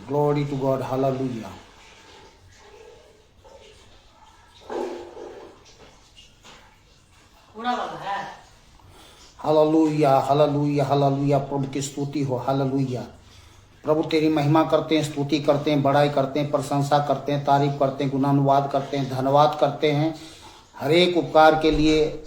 Glory to God. Hallelujah. Hallelujah hallelujah hallelujah. प्रभु की स्तुति हो। हालेलुया। प्रभु तेरी महिमा करते हैं, स्तुति करते हैं, बड़ाई करते हैं, प्रशंसा करते हैं, तारीफ करते हैं, गुणानुवाद करते हैं, धन्यवाद करते हैं हर एक उपकार के लिए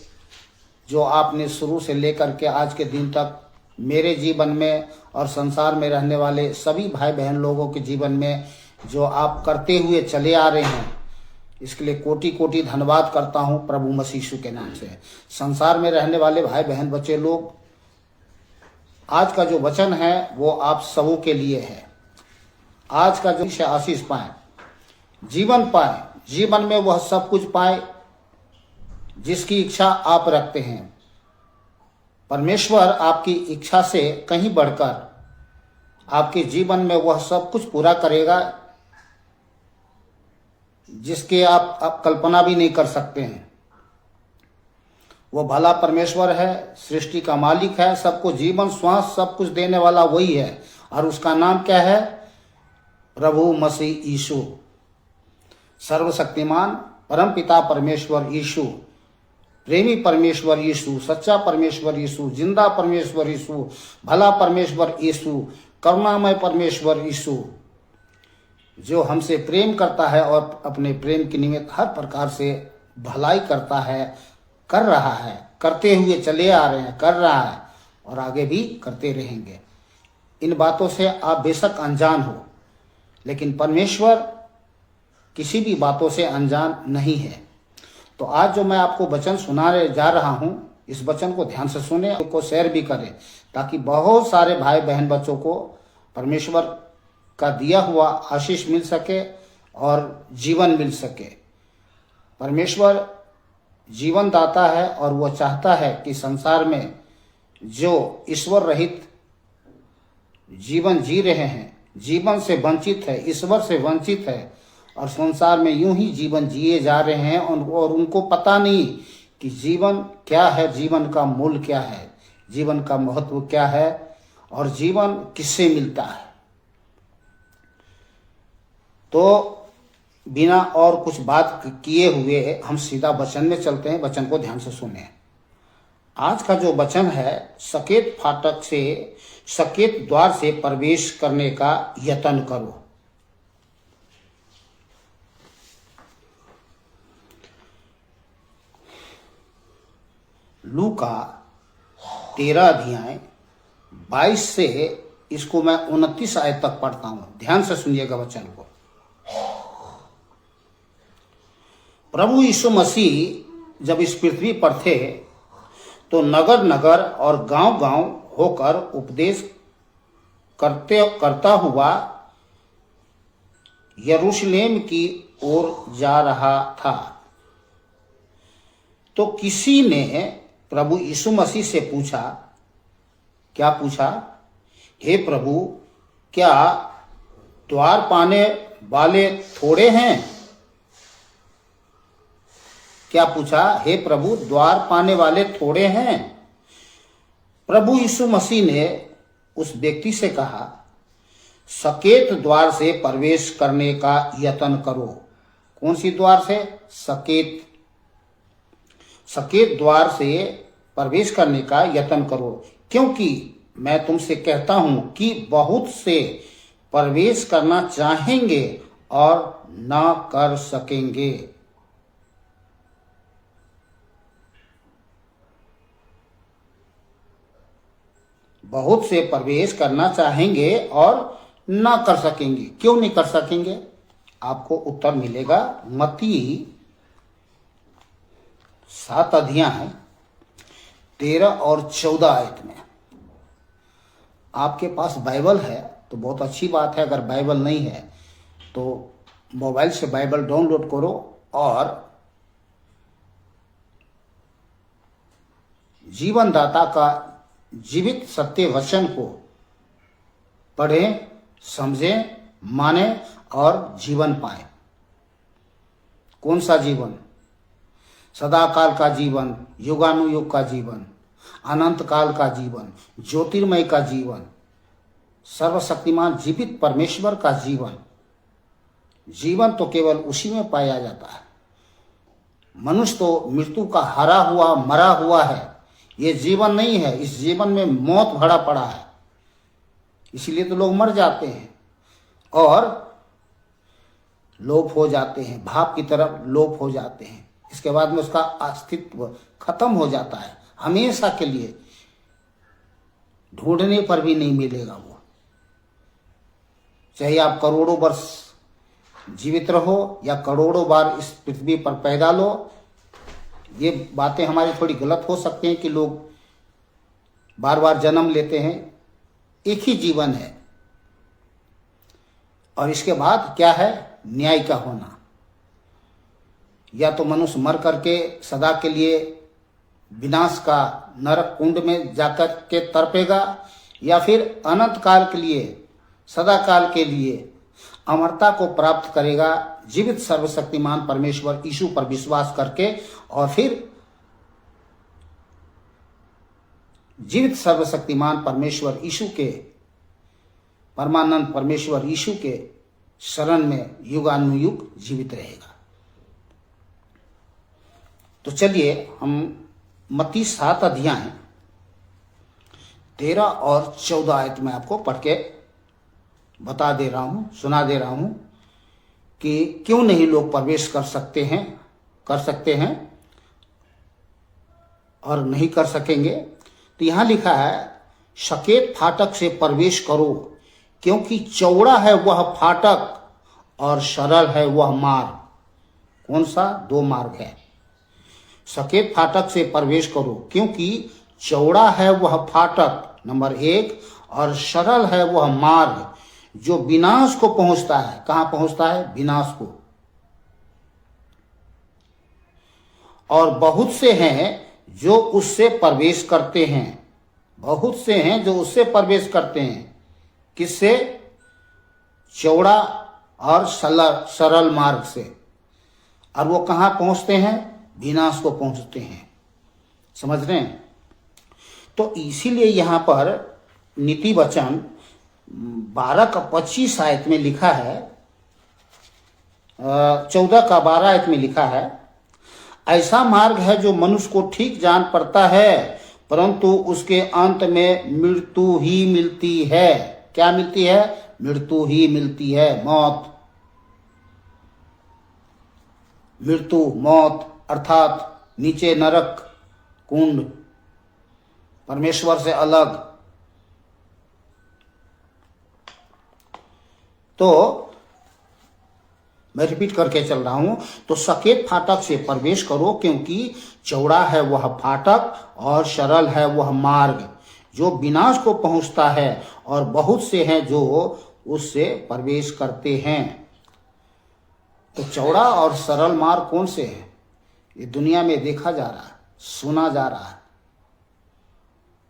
जो आपने शुरू से लेकर के आज के दिन तक मेरे जीवन में और संसार में रहने वाले सभी भाई बहन लोगों के जीवन में जो आप करते हुए चले आ रहे हैं, इसके लिए कोटि कोटि धन्यवाद करता हूं प्रभु मसीह यीशु के नाम से। संसार में रहने वाले भाई बहन बच्चे लोग, आज का जो वचन है वो आप सबों के लिए है। आज का जो आशीष पाए, जीवन पाए, जीवन में वह सब कुछ पाए जिसकी इच्छा आप रखते हैं। परमेश्वर आपकी इच्छा से कहीं बढ़कर आपके जीवन में वह सब कुछ पूरा करेगा जिसके आप कल्पना भी नहीं कर सकते हैं। वो भला परमेश्वर है, सृष्टि का मालिक है, सबको जीवन श्वास सब कुछ देने वाला वही है और उसका नाम क्या है? प्रभु मसीह यीशु। सर्वशक्तिमान परम पिता परमेश्वर यीशु, प्रेमी परमेश्वर यीशु, सच्चा परमेश्वर यीशु, जिंदा परमेश्वर यीशु, भला परमेश्वर यीशु, करुणामय परमेश्वर यीशु, जो हमसे प्रेम करता है और अपने प्रेम के निमित्त हर प्रकार से भलाई करता है, कर रहा है, करते हुए चले आ रहे हैं, कर रहा है और आगे भी करते रहेंगे। इन बातों से आप बेशक अनजान हो, लेकिन परमेश्वर किसी भी बातों से अनजान नहीं है। तो आज जो मैं आपको वचन सुनाने जा रहा हूं, इस वचन को ध्यान से सुने, को शेयर भी करें, ताकि बहुत सारे भाई बहन बच्चों को परमेश्वर का दिया हुआ आशीष मिल सके और जीवन मिल सके। परमेश्वर जीवन दाता है और वह चाहता है कि संसार में जो ईश्वर रहित जीवन जी रहे हैं, जीवन से वंचित है, ईश्वर से वंचित है और संसार में यूं ही जीवन जिए जा रहे हैं और उनको पता नहीं कि जीवन क्या है, जीवन का मूल क्या है, जीवन का महत्व क्या है और जीवन किससे मिलता है। तो बिना और कुछ बात किए हुए हम सीधा वचन में चलते हैं। वचन को ध्यान से सुने। आज का जो वचन है, सकेत फाटक से, सकेत द्वार से प्रवेश करने का यत्न करो। लूका 13 अध्याय 22 से इसको मैं 29 आयत तक पढ़ता हूं। ध्यान से सुनिएगा वचन को। प्रभु यीशु मसीह जब इस पृथ्वी पर थे तो नगर नगर और गांव गांव होकर उपदेश करता हुआ यरूशलेम की ओर जा रहा था। तो किसी ने प्रभु यीशु मसीह से पूछा, क्या पूछा? हे प्रभु, क्या द्वार पाने वाले थोड़े हैं? क्या पूछा? हे प्रभु, द्वार पाने वाले थोड़े हैं? प्रभु यीशु मसीह ने उस व्यक्ति से कहा, सकेत द्वार से प्रवेश करने का यत्न करो। कौन सी द्वार से? सकेत द्वार से प्रवेश करने का यत्न करो, क्योंकि मैं तुमसे कहता हूं कि बहुत से प्रवेश करना चाहेंगे और ना कर सकेंगे। बहुत से प्रवेश करना चाहेंगे और ना कर सकेंगे। क्यों नहीं कर सकेंगे? आपको उत्तर मिलेगा मत्ती 7 अध्याय 13 और 14 आयत में। आपके पास बाइबल है तो बहुत अच्छी बात है। अगर बाइबल नहीं है तो मोबाइल से बाइबल डाउनलोड करो और जीवन दाता का जीवित सत्य वचन को पढ़ें, समझें, माने और जीवन पाए। कौन सा जीवन? सदा काल का जीवन, युगानुयुग का जीवन, अनंत काल का जीवन, ज्योतिर्मय का जीवन, सर्वशक्तिमान जीवित परमेश्वर का जीवन, जीवन तो केवल उसी में पाया जाता है। मनुष्य तो मृत्यु का हरा हुआ मरा हुआ है, ये जीवन नहीं है। इस जीवन में मौत भरा पड़ा है, इसलिए तो लोग मर जाते हैं और लोप हो जाते हैं, भाव की तरफ लोप हो जाते हैं। इसके बाद में उसका अस्तित्व खत्म हो जाता है, हमेशा के लिए ढूंढने पर भी नहीं मिलेगा वो। चाहे आप करोड़ों वर्ष जीवित रहो या करोड़ों बार इस पृथ्वी पर पैदा लो, ये बातें हमारी थोड़ी गलत हो सकती हैं कि लोग बार बार जन्म लेते हैं। एक ही जीवन है और इसके बाद क्या है? न्याय का होना। या तो मनुष्य मर करके सदा के लिए विनाश का नरक कुंड में जाकर के तड़पेगा, या फिर अनंत काल के लिए, सदा काल के लिए अमरता को प्राप्त करेगा जीवित सर्वशक्तिमान परमेश्वर यीशु पर विश्वास करके। और फिर जीवित सर्वशक्तिमान परमेश्वर यीशु के, परमानंद परमेश्वर यीशु के शरण में युगानुयुग जीवित रहेगा। तो चलिए हम मत्ती 7 अध्याय 13 और 14 आयत में आपको पढ़ के बता दे रहा हूं, सुना दे रहा हूं कि क्यों नहीं लोग प्रवेश कर सकते हैं और नहीं कर सकेंगे। तो यहां लिखा है, सकेत फाटक से प्रवेश करो, क्योंकि चौड़ा है वह फाटक और सरल है वह मार्ग। कौन सा? 2 मार्ग है। सकेत फाटक से प्रवेश करो, क्योंकि चौड़ा है वह फाटक नंबर 1, और सरल है वह मार्ग जो विनाश को पहुंचता है। कहां पहुंचता है? विनाश को। और बहुत से हैं जो उससे प्रवेश करते हैं। बहुत से हैं जो उससे प्रवेश करते हैं। किससे? चौड़ा और सरल मार्ग से। और वो कहां पहुंचते हैं? विनाश को पहुंचते हैं। समझ रहे हैं? तो इसीलिए यहां पर नीति वचन 12 का 25 आयत में लिखा है, 14 का 12 आयत में लिखा है, ऐसा मार्ग है जो मनुष्य को ठीक जान पड़ता है, परंतु उसके अंत में मृत्यु ही मिलती है। क्या मिलती है? मृत्यु ही मिलती है। मौत अर्थात नीचे नरक कुंड, परमेश्वर से अलग। तो मैं रिपीट करके चल रहा हूं। तो सकेत फाटक से प्रवेश करो, क्योंकि चौड़ा है वह फाटक और सरल है वह मार्ग जो विनाश को पहुंचता है, और बहुत से हैं जो उससे प्रवेश करते हैं। तो चौड़ा और सरल मार्ग कौन से हैं? ये दुनिया में देखा जा रहा है, सुना जा रहा है।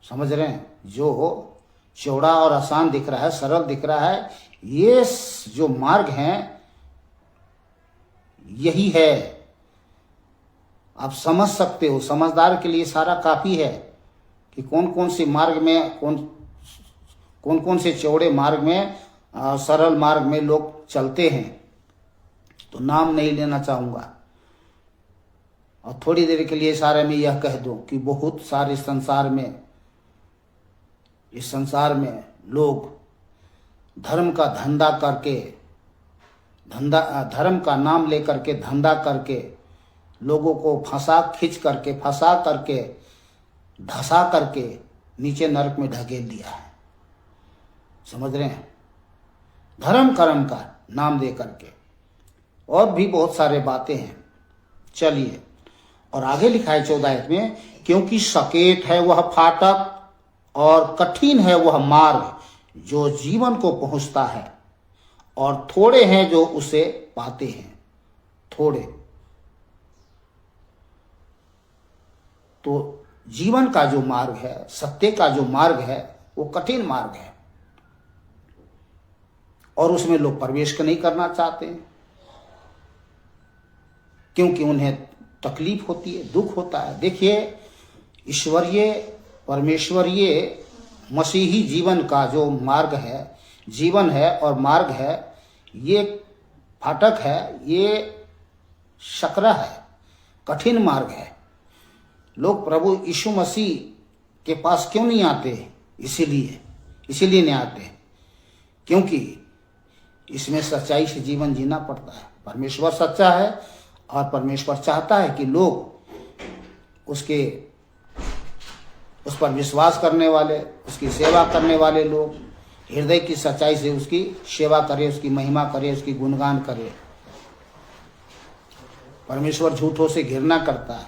समझ रहे हैं? जो चौड़ा और आसान दिख रहा है, सरल दिख रहा है, ये जो मार्ग हैं यही है। आप समझ सकते हो, समझदार के लिए सारा काफी है कि कौन कौन से मार्ग में, कौन कौन से चौड़े मार्ग में, सरल मार्ग में लोग चलते हैं। तो नाम नहीं लेना चाहूंगा, और थोड़ी देर के लिए सारे में यह कह दूं कि बहुत सारे इस संसार में लोग धर्म का धंधा करके, धर्म का नाम लेकर के धंधा करके लोगों को फंसा करके धसा करके नीचे नरक में ढकेल दिया है। समझ रहे हैं? धर्म कर्म का नाम दे करके। और भी बहुत सारे बातें हैं। चलिए, और आगे लिखा है 14 आयत में, क्योंकि सकेत है वह फाटक और कठिन है वह मार्ग जो जीवन को पहुंचता है, और थोड़े हैं जो उसे पाते हैं। थोड़े। तो जीवन का जो मार्ग है, सत्य का जो मार्ग है, वो कठिन मार्ग है, और उसमें लोग प्रवेश नहीं करना चाहते हैं, क्योंकि उन्हें तकलीफ होती है, दुख होता है। देखिए, ईश्वरीय परमेश्वरीय मसीही जीवन का जो मार्ग है, जीवन है और मार्ग है, ये फाटक है, ये सकरा है, कठिन मार्ग है। लोग प्रभु यीशु मसीह के पास क्यों नहीं आते? इसीलिए नहीं आते क्योंकि इसमें सच्चाई से जीवन जीना पड़ता है। परमेश्वर सच्चा है और परमेश्वर चाहता है कि लोग उस पर विश्वास करने वाले, उसकी सेवा करने वाले लोग हृदय की सच्चाई से उसकी सेवा करें, उसकी महिमा करें, उसकी गुणगान करें। परमेश्वर झूठों से घृणा करता है,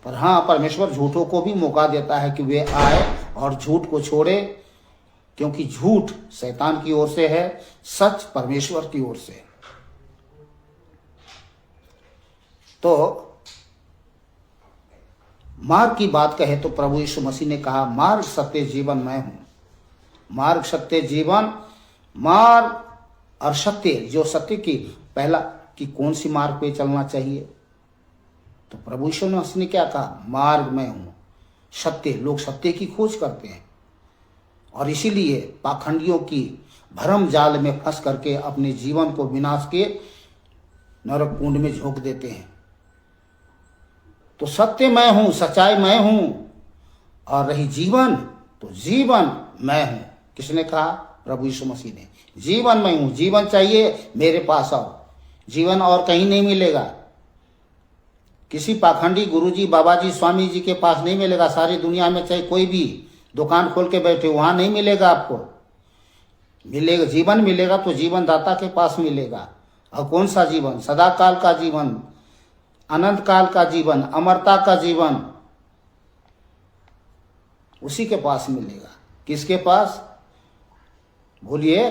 पर हाँ, परमेश्वर झूठों को भी मौका देता है कि वे आए और झूठ को छोड़े, क्योंकि झूठ शैतान की ओर से है, सच परमेश्वर की ओर से है। तो मार्ग की बात कहे तो प्रभु यीशु मसीह ने कहा, मार्ग सत्य जीवन मैं हूं। मार्ग सत्य जीवन, मार्ग और सत्य, जो सत्य की पहला कि कौन सी मार्ग पे चलना चाहिए, तो प्रभु यीशु मसीह ने क्या कहा? मार्ग मैं हूं, सत्य। लोग सत्य की खोज करते हैं और इसीलिए पाखंडियों की भरम जाल में फंस करके अपने जीवन को विनाश के नरक कुंड में झोंक देते हैं। तो सत्य मैं हूं, सच्चाई मैं हूं, और रही जीवन, तो जीवन मैं हूं। किसने कहा? प्रभु यीशु मसीह ने। जीवन मैं हूं, जीवन चाहिए मेरे पास आओ। जीवन और कहीं नहीं मिलेगा, किसी पाखंडी गुरुजी, बाबाजी, स्वामी जी के पास नहीं मिलेगा। सारी दुनिया में चाहे कोई भी दुकान खोल के बैठे, वहां नहीं मिलेगा आपको। मिलेगा जीवन, मिलेगा तो जीवन दाता के पास मिलेगा। और कौन सा जीवन? सदा काल का जीवन, अनंत काल का जीवन, अमरता का जीवन, उसी के पास मिलेगा। किसके पास? बोलिए,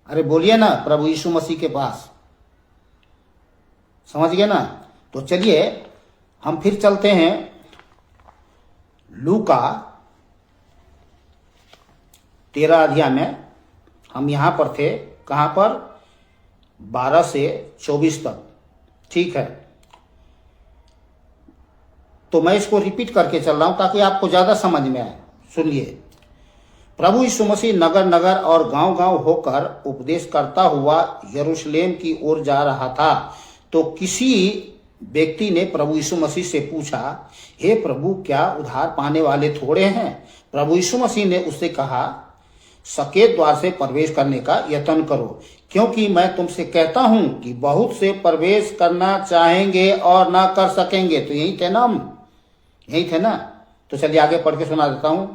अरे बोलिए ना, प्रभु यीशु मसीह के पास। समझ गए ना? तो चलिए हम फिर चलते हैं लूका 13 अध्याय में। हम यहां पर थे, कहां पर? 12 से 24 तक, ठीक है। तो मैं इसको रिपीट करके चल रहा हूं ताकि आपको ज्यादा समझ में आए। सुनिए, प्रभु यीशु मसीह नगर नगर और गांव गांव होकर उपदेश करता हुआ यरूशलेम की ओर जा रहा था। तो किसी व्यक्ति ने प्रभु यीशु मसीह से पूछा, हे प्रभु, क्या उद्धार पाने वाले थोड़े हैं? प्रभु यीशु मसीह ने उससे कहा, सकेत द्वार से प्रवेश करने का यत्न करो, क्योंकि मैं तुमसे कहता हूं कि बहुत से प्रवेश करना चाहेंगे और ना कर सकेंगे। तो यही थे ना हम, यही थे ना। तो चलिए आगे पढ़ के सुना देता हूं।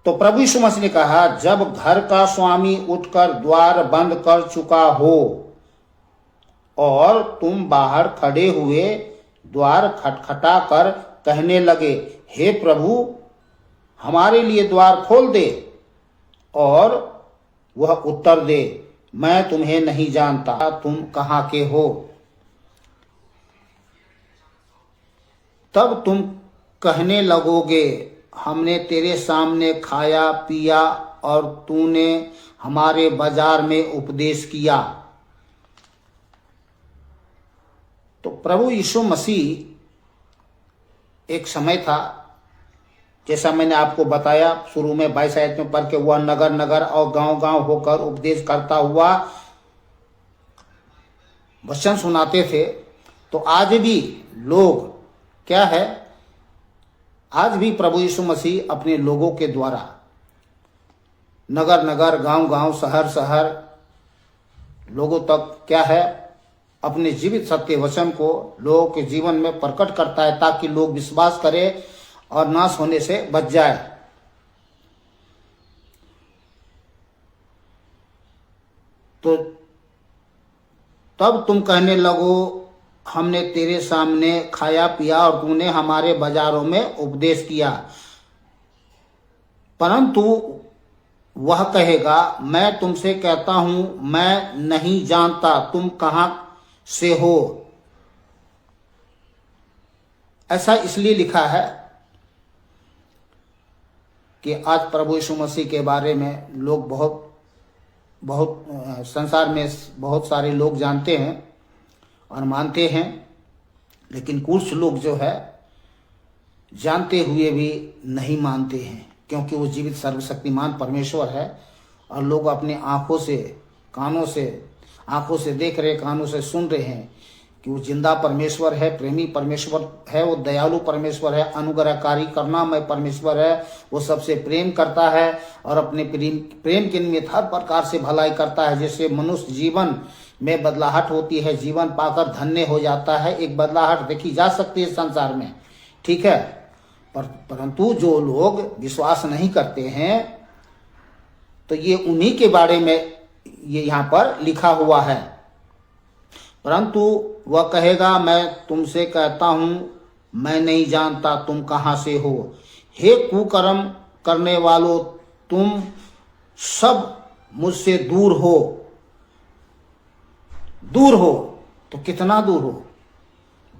तो प्रभु यीशु मसीह ने कहा, जब घर का स्वामी उठकर द्वार बंद कर चुका हो और तुम बाहर खड़े हुए द्वार खटखटा कर कहने लगे, हे प्रभु, हमारे लिए द्वार खोल दे, और वह उत्तर दे, मैं तुम्हें नहीं जानता, तुम कहां के हो? तब तुम कहने लगोगे, हमने तेरे सामने खाया पिया और तूने हमारे बाजार में उपदेश किया। तो प्रभु यीशु मसीह, एक समय था, जैसा मैंने आपको बताया शुरू में 22 आयत में पढ़ के, वह नगर नगर और गांव गांव होकर उपदेश करता हुआ वचन सुनाते थे। तो आज भी लोग क्या है? आज भी प्रभु यीशु मसीह अपने लोगों के द्वारा नगर नगर, गांव गांव, शहर शहर लोगों तक क्या है? अपने जीवित सत्य वचन को लोगों के जीवन में प्रकट करता है, ताकि लोग विश्वास करें और नाश होने से बच जाए। तो तब तुम कहने लगो, हमने तेरे सामने खाया पिया और तूने हमारे बाजारों में उपदेश किया। परंतु वह कहेगा, मैं तुमसे कहता हूं, मैं नहीं जानता, तुम कहां से हो? ऐसा इसलिए लिखा है कि आज प्रभु यीशु मसीह के बारे में लोग बहुत संसार में बहुत सारे लोग जानते हैं और मानते हैं, लेकिन कुछ लोग जो है जानते हुए भी नहीं मानते हैं। क्योंकि वो जीवित सर्वशक्तिमान परमेश्वर है। और लोग अपनी आंखों से देख रहे, कानों से सुन रहे हैं कि वो जिंदा परमेश्वर है, प्रेमी परमेश्वर है, वो दयालु परमेश्वर है, अनुग्रहकारी करुणामय परमेश्वर है। वो सबसे प्रेम करता है और अपने प्रेम के निमित्त हर प्रकार से भलाई करता है, जिससे मनुष्य जीवन में बदलाहट होती है, जीवन पाकर धन्य हो जाता है। एक बदलाहट देखी जा सकती है संसार में, ठीक है। परंतु जो लोग विश्वास नहीं करते हैं, तो ये उन्हीं के बारे में ये यहाँ पर लिखा हुआ है। परंतु वह कहेगा, मैं तुमसे कहता हूं, मैं नहीं जानता तुम कहां से हो। हे कुकर्म करने वालों, तुम सब मुझसे दूर हो। दूर हो तो कितना दूर हो?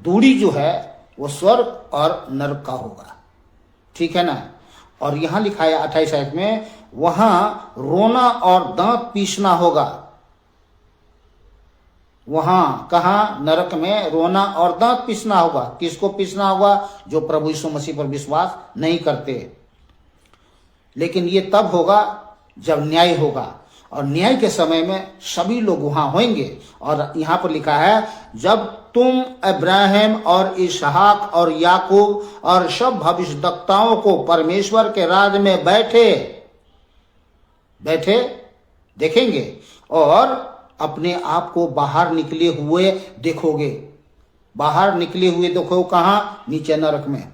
दूरी जो है वो स्वर्ग और नरक का होगा, ठीक है ना। और यहां लिखा है 28 आयत में, वहां रोना और दांत पीसना होगा। वहां कहा? नरक में रोना और दांत पीसना होगा। किसको पीसना होगा? जो प्रभु यीशु मसीह पर विश्वास नहीं करते। लेकिन ये तब होगा जब न्याय होगा, और न्याय के समय में सभी लोग वहां होंगे। और यहां पर लिखा है, जब तुम अब्राहम और इसहाक और याकूब और सब भविष्यद्वक्ताओं को परमेश्वर के राज में बैठे देखेंगे और अपने आप को बाहर निकले हुए देखोगे। बाहर निकले हुए देखो कहां? नीचे नरक में।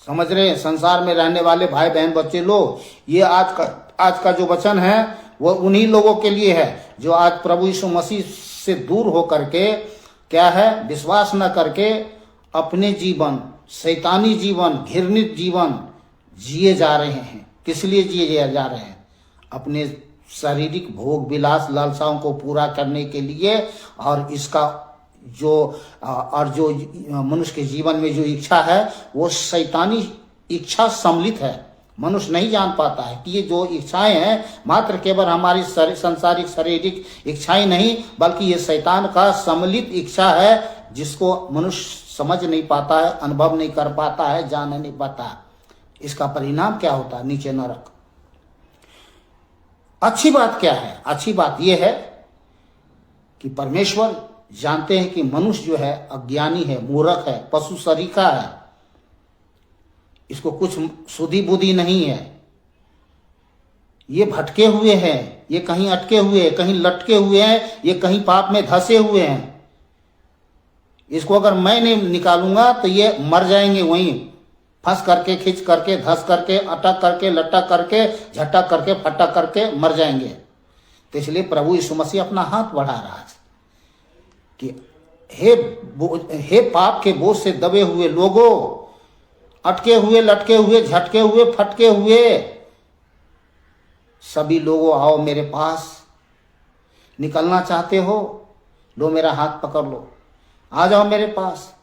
समझ रहे हैं? संसार में रहने वाले भाई बहन बच्चे लोग, ये आज का जो वचन है वो उन्हीं लोगों के लिए है जो आज प्रभु यीशु मसीह से दूर होकर के क्या है, विश्वास न करके अपने जीवन, शैतानी जीवन, घृणित जीवन जिए जा रहे हैं। किस लिए जिए जा रहे हैं? अपने शारीरिक भोग विलास लालसाओं को पूरा करने के लिए। और इसका जो मनुष्य के जीवन में जो इच्छा है वो शैतानी इच्छा सम्मिलित है। मनुष्य नहीं जान पाता है कि ये जो इच्छाएं हैं मात्र केवल हमारी सांसारिक शारीरिक इच्छाएं नहीं, बल्कि ये शैतान का सम्मिलित इच्छा है, जिसको मनुष्य समझ नहीं पाता है, अनुभव नहीं कर पाता है, जान नहीं पाता। इसका परिणाम क्या होता है? नीचे नरक। अच्छी बात क्या है? अच्छी बात यह है कि परमेश्वर जानते हैं कि मनुष्य जो है अज्ञानी है, मूर्ख है, पशु सरीखा है, इसको कुछ सुधी बुद्धि नहीं है। ये भटके हुए हैं, ये कहीं अटके हुए हैं, कहीं लटके हुए हैं, ये कहीं पाप में धंसे हुए हैं। इसको अगर मैं नहीं निकालूंगा तो ये मर जाएंगे वहीं, फंस करके, खिंच करके, धस करके, अटक करके, लटक करके, झटक करके, फटक करके मर जाएंगे। तो इसलिए प्रभु यीशु मसीह अपना हाथ बढ़ा रहा है कि हे पाप के बोझ से दबे हुए लोगों, अटके हुए, लटके हुए, झटके हुए, फटके हुए सभी लोगों, आओ मेरे पास। निकलना चाहते हो? लो मेरा हाथ पकड़ लो, आ जाओ मेरे पास।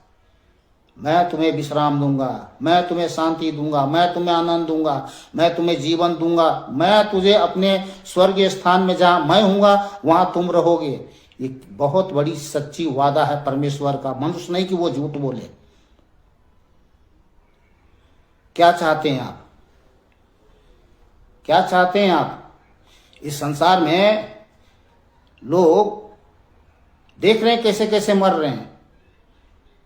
मैं तुम्हें विश्राम दूंगा, मैं तुम्हें शांति दूंगा, मैं तुम्हें आनंद दूंगा, मैं तुम्हें जीवन दूंगा। मैं तुझे अपने स्वर्गीय स्थान में जहां मैं हूंगा वहां तुम रहोगे। एक बहुत बड़ी सच्ची वादा है परमेश्वर का, मनुष्य नहीं कि वो झूठ बोले। क्या चाहते हैं आप? क्या चाहते हैं आप? इस संसार में लोग देख रहे हैं कैसे कैसे मर रहे हैं,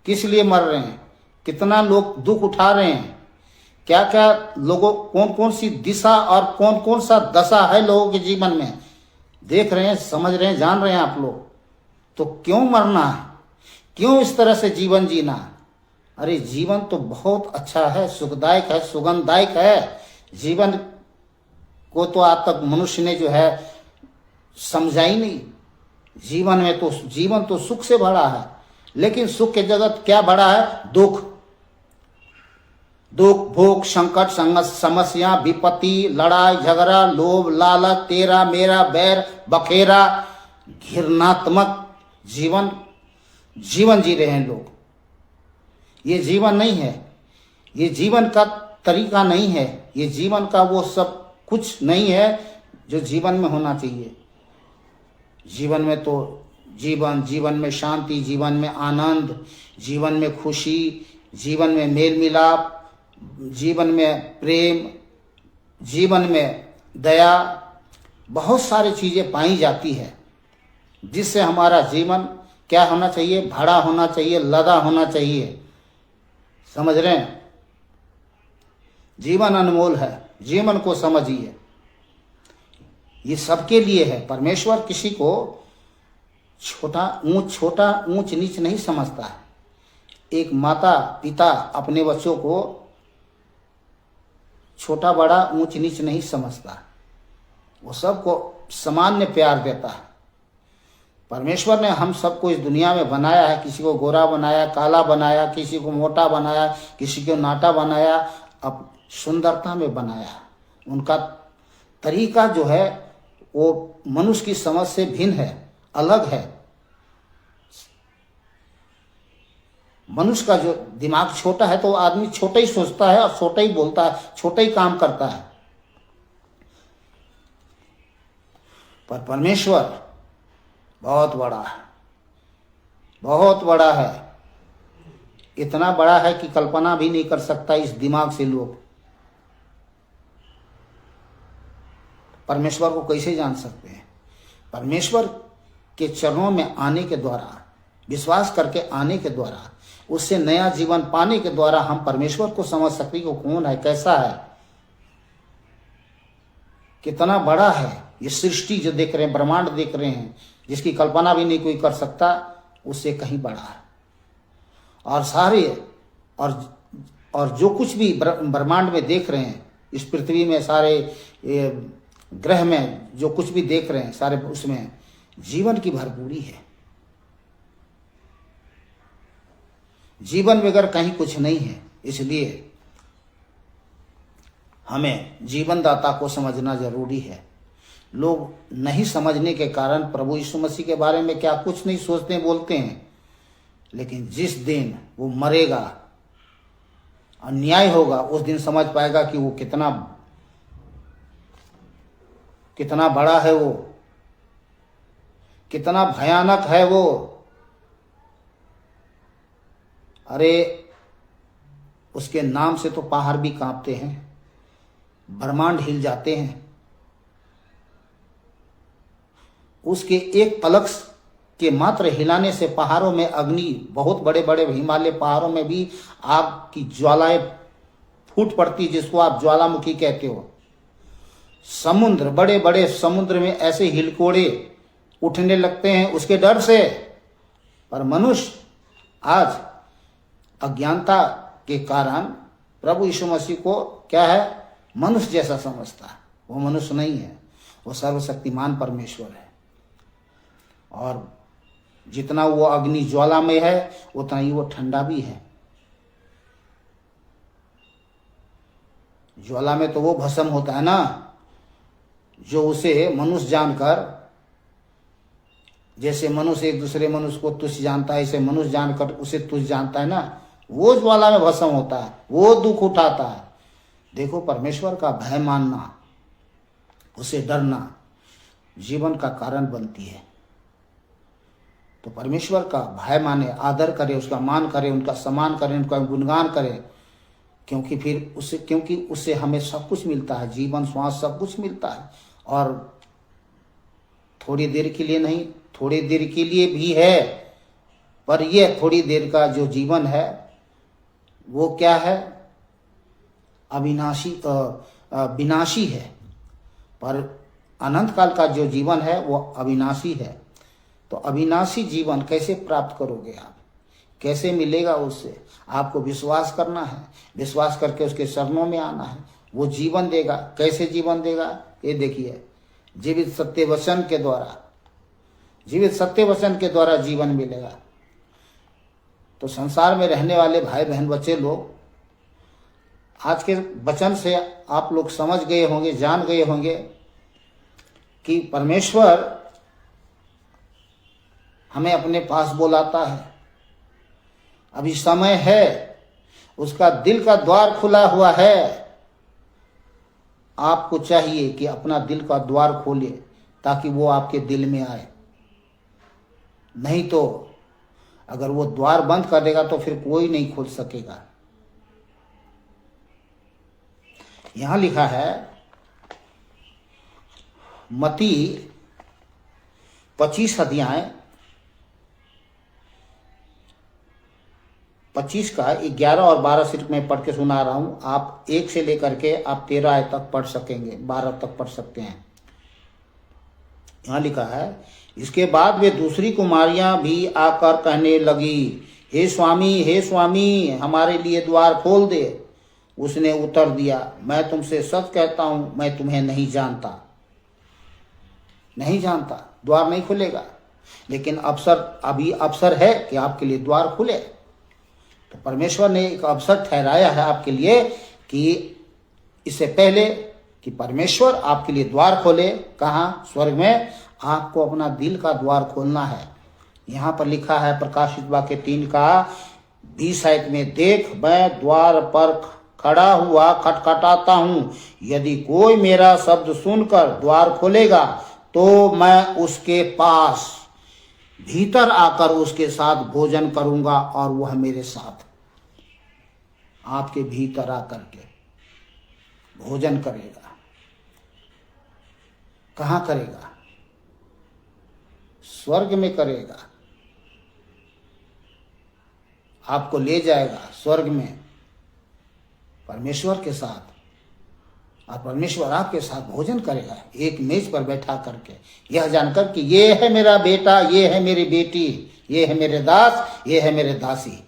किस लिए मर रहे हैं, कितना लोग दुख उठा रहे हैं, क्या क्या लोगों, कौन कौन सी दिशा और कौन कौन सा दशा है लोगों के जीवन में, देख रहे हैं, समझ रहे हैं, जान रहे हैं आप लोग। तो क्यों मरना है? क्यों इस तरह से जीवन जीना? अरे जीवन तो बहुत अच्छा है, सुखदायक है, सुगंधदायक है। जीवन को तो आज तक मनुष्य ने जो है समझा ही नहीं। जीवन तो सुख से भरा है, लेकिन सुख के जगत क्या भरा है? दुख, भोग, संकट, समस्या, विपत्ति, लड़ाई झगड़ा, लोभ, लालच, तेरा मेरा, बैर बखेरा, घृणात्मक जीवन जी रहे हैं लोग। ये जीवन नहीं है, ये जीवन का तरीका नहीं है, ये जीवन का वो सब कुछ नहीं है जो जीवन में होना चाहिए। जीवन में तो जीवन में शांति, जीवन में आनंद, जीवन में खुशी, जीवन में मेल मिलाप, जीवन में प्रेम, जीवन में दया, बहुत सारी चीज़ें पाई जाती है जिससे हमारा जीवन क्या होना चाहिए, भरा होना चाहिए, लदा होना चाहिए। समझ रहे हैं? जीवन अनमोल है, जीवन को समझिए। ये सबके लिए है। परमेश्वर किसी को छोटा ऊंच नीच नहीं समझता है। एक माता पिता अपने बच्चों को छोटा बड़ा ऊंच नीच नहीं समझता, वो सबको सामान्य प्यार देता है। परमेश्वर ने हम सबको इस दुनिया में बनाया है, किसी को गोरा बनाया, काला बनाया, किसी को मोटा बनाया, किसी को नाटा बनाया, अब सुंदरता में बनाया। उनका तरीका जो है वो मनुष्य की समझ से भिन्न है, अलग है। मनुष्य का जो दिमाग छोटा है तो आदमी छोटा ही सोचता है और छोटा ही बोलता है, छोटा ही काम करता है। पर परमेश्वर बहुत बड़ा है, बहुत बड़ा है। इतना बड़ा है कि कल्पना भी नहीं कर सकता इस दिमाग से लोग। परमेश्वर को कैसे जान सकते हैं? परमेश्वर के चरणों में आने के द्वारा, विश्वास करके आने के द्वारा, उससे नया जीवन पाने के द्वारा हम परमेश्वर को समझ सकते हैं कि वो कौन है, कैसा है, कितना बड़ा है। ये सृष्टि जो देख रहे हैं, ब्रह्मांड देख रहे हैं, जिसकी कल्पना भी नहीं कोई कर सकता, उससे कहीं बड़ा है। और सारे और जो कुछ भी ब्रह्मांड में देख रहे हैं, इस पृथ्वी में सारे ग्रह में जो कुछ भी देख रहे हैं, सारे उसमें जीवन की भरपूरी है। जीवन बगैर कहीं कुछ नहीं है। इसलिए हमें जीवन दाता को समझना जरूरी है। लोग नहीं समझने के कारण प्रभु यीशु मसीह के बारे में क्या कुछ नहीं सोचते बोलते हैं, लेकिन जिस दिन वो मरेगा, अन्याय होगा, उस दिन समझ पाएगा कि वो कितना बड़ा है, वो कितना भयानक है वो। अरे उसके नाम से तो पहाड़ भी कांपते हैं, ब्रह्मांड हिल जाते हैं। उसके एक पलक के मात्र हिलाने से पहाड़ों में अग्नि, बहुत बड़े बड़े हिमालय पहाड़ों में भी आग की ज्वालाएं फूट पड़ती, जिसको आप ज्वालामुखी कहते हो। समुद्र, बड़े बड़े समुद्र में ऐसे हिलकोड़े उठने लगते हैं उसके डर से। पर मनुष्य आज अज्ञानता के कारण प्रभु यीशु मसीह को क्या है, मनुष्य जैसा समझता है। वो मनुष्य नहीं है, वो सर्वशक्तिमान परमेश्वर है। और जितना वो अग्नि ज्वाला में है, उतना ही वो ठंडा भी है। ज्वाला में तो वो भस्म होता है ना, जो उसे मनुष्य जानकर, जैसे मनुष्य एक दूसरे मनुष्य को तुच्छ जानता है, ऐसे मनुष्य जानकर उसे तुच्छ जानता है ना, वो ज्वाला में भस्म होता है, वो दुख उठाता है। देखो, परमेश्वर का भय मानना, उसे डरना जीवन का कारण बनती है। तो परमेश्वर का भय माने, आदर करे, उसका मान करे, उनका सम्मान करे, उनका गुणगान करे, क्योंकि उससे हमें सब कुछ मिलता है, जीवन श्वास सब कुछ मिलता है। और थोड़ी देर के लिए नहीं, थोड़ी देर के लिए भी है, पर यह थोड़ी देर का जो जीवन है वो क्या है, विनाशी है। पर अनंत काल का जो जीवन है वो अविनाशी है। तो अविनाशी जीवन कैसे प्राप्त करोगे आप, कैसे मिलेगा? उससे आपको विश्वास करना है, विश्वास करके उसके शरणों में आना है, वो जीवन देगा। कैसे जीवन देगा? ये देखिए, जीवित सत्य वचन के द्वारा, जीवित सत्य वचन के द्वारा जीवन मिलेगा। तो संसार में रहने वाले भाई बहन बच्चे लोग, आज के वचन से आप लोग समझ गए होंगे, जान गए होंगे कि परमेश्वर हमें अपने पास बुलाता है। अभी समय है, उसका दिल का द्वार खुला हुआ है। आपको चाहिए कि अपना दिल का द्वार खोलिए ताकि वो आपके दिल में आए। नहीं तो अगर वो द्वार बंद कर देगा तो फिर कोई नहीं खोल सकेगा। यहां लिखा है मत्ती 25 अध्याय 25 का 11 और 12 सिर्फ मैं पढ़ के सुना रहा हूं। आप 1 से लेकर के आप 13 आयत तक पढ़ सकेंगे, 12 तक पढ़ सकते हैं। यहां लिखा है, इसके बाद वे दूसरी कुमारियां भी आकर कहने लगी, हे स्वामी, हमारे लिए द्वार खोल दे। उसने उत्तर दिया, मैं तुमसे सच कहता हूं, मैं तुम्हें नहीं जानता। द्वार नहीं खुलेगा, लेकिन अभी अवसर है कि आपके लिए द्वार खुले। तो परमेश्वर ने एक अवसर ठहराया है आपके लिए कि इससे पहले कि परमेश्वर आपके लिए द्वार खोले, कहाँ? स्वर्ग में। आपको अपना दिल का द्वार खोलना है। यहाँ पर लिखा है प्रकाशित वाक्य 3 का 20 आयत में, देख मैं द्वार पर खड़ा हुआ खटखटाता हूँ, यदि कोई मेरा शब्द सुनकर द्वार खोलेगा तो मैं उसके पास भीतर आकर उसके साथ भोजन करूंगा और वह मेरे साथ। आपके भीतर आकर के भोजन करेगा। कहाँ करेगा? स्वर्ग में करेगा। आपको ले जाएगा स्वर्ग में परमेश्वर के साथ, और परमेश्वर आपके साथ भोजन करेगा एक मेज पर बैठा करके, यह जानकर कि ये है मेरा बेटा, ये है मेरी बेटी, ये है मेरे दास, ये है मेरे दासी,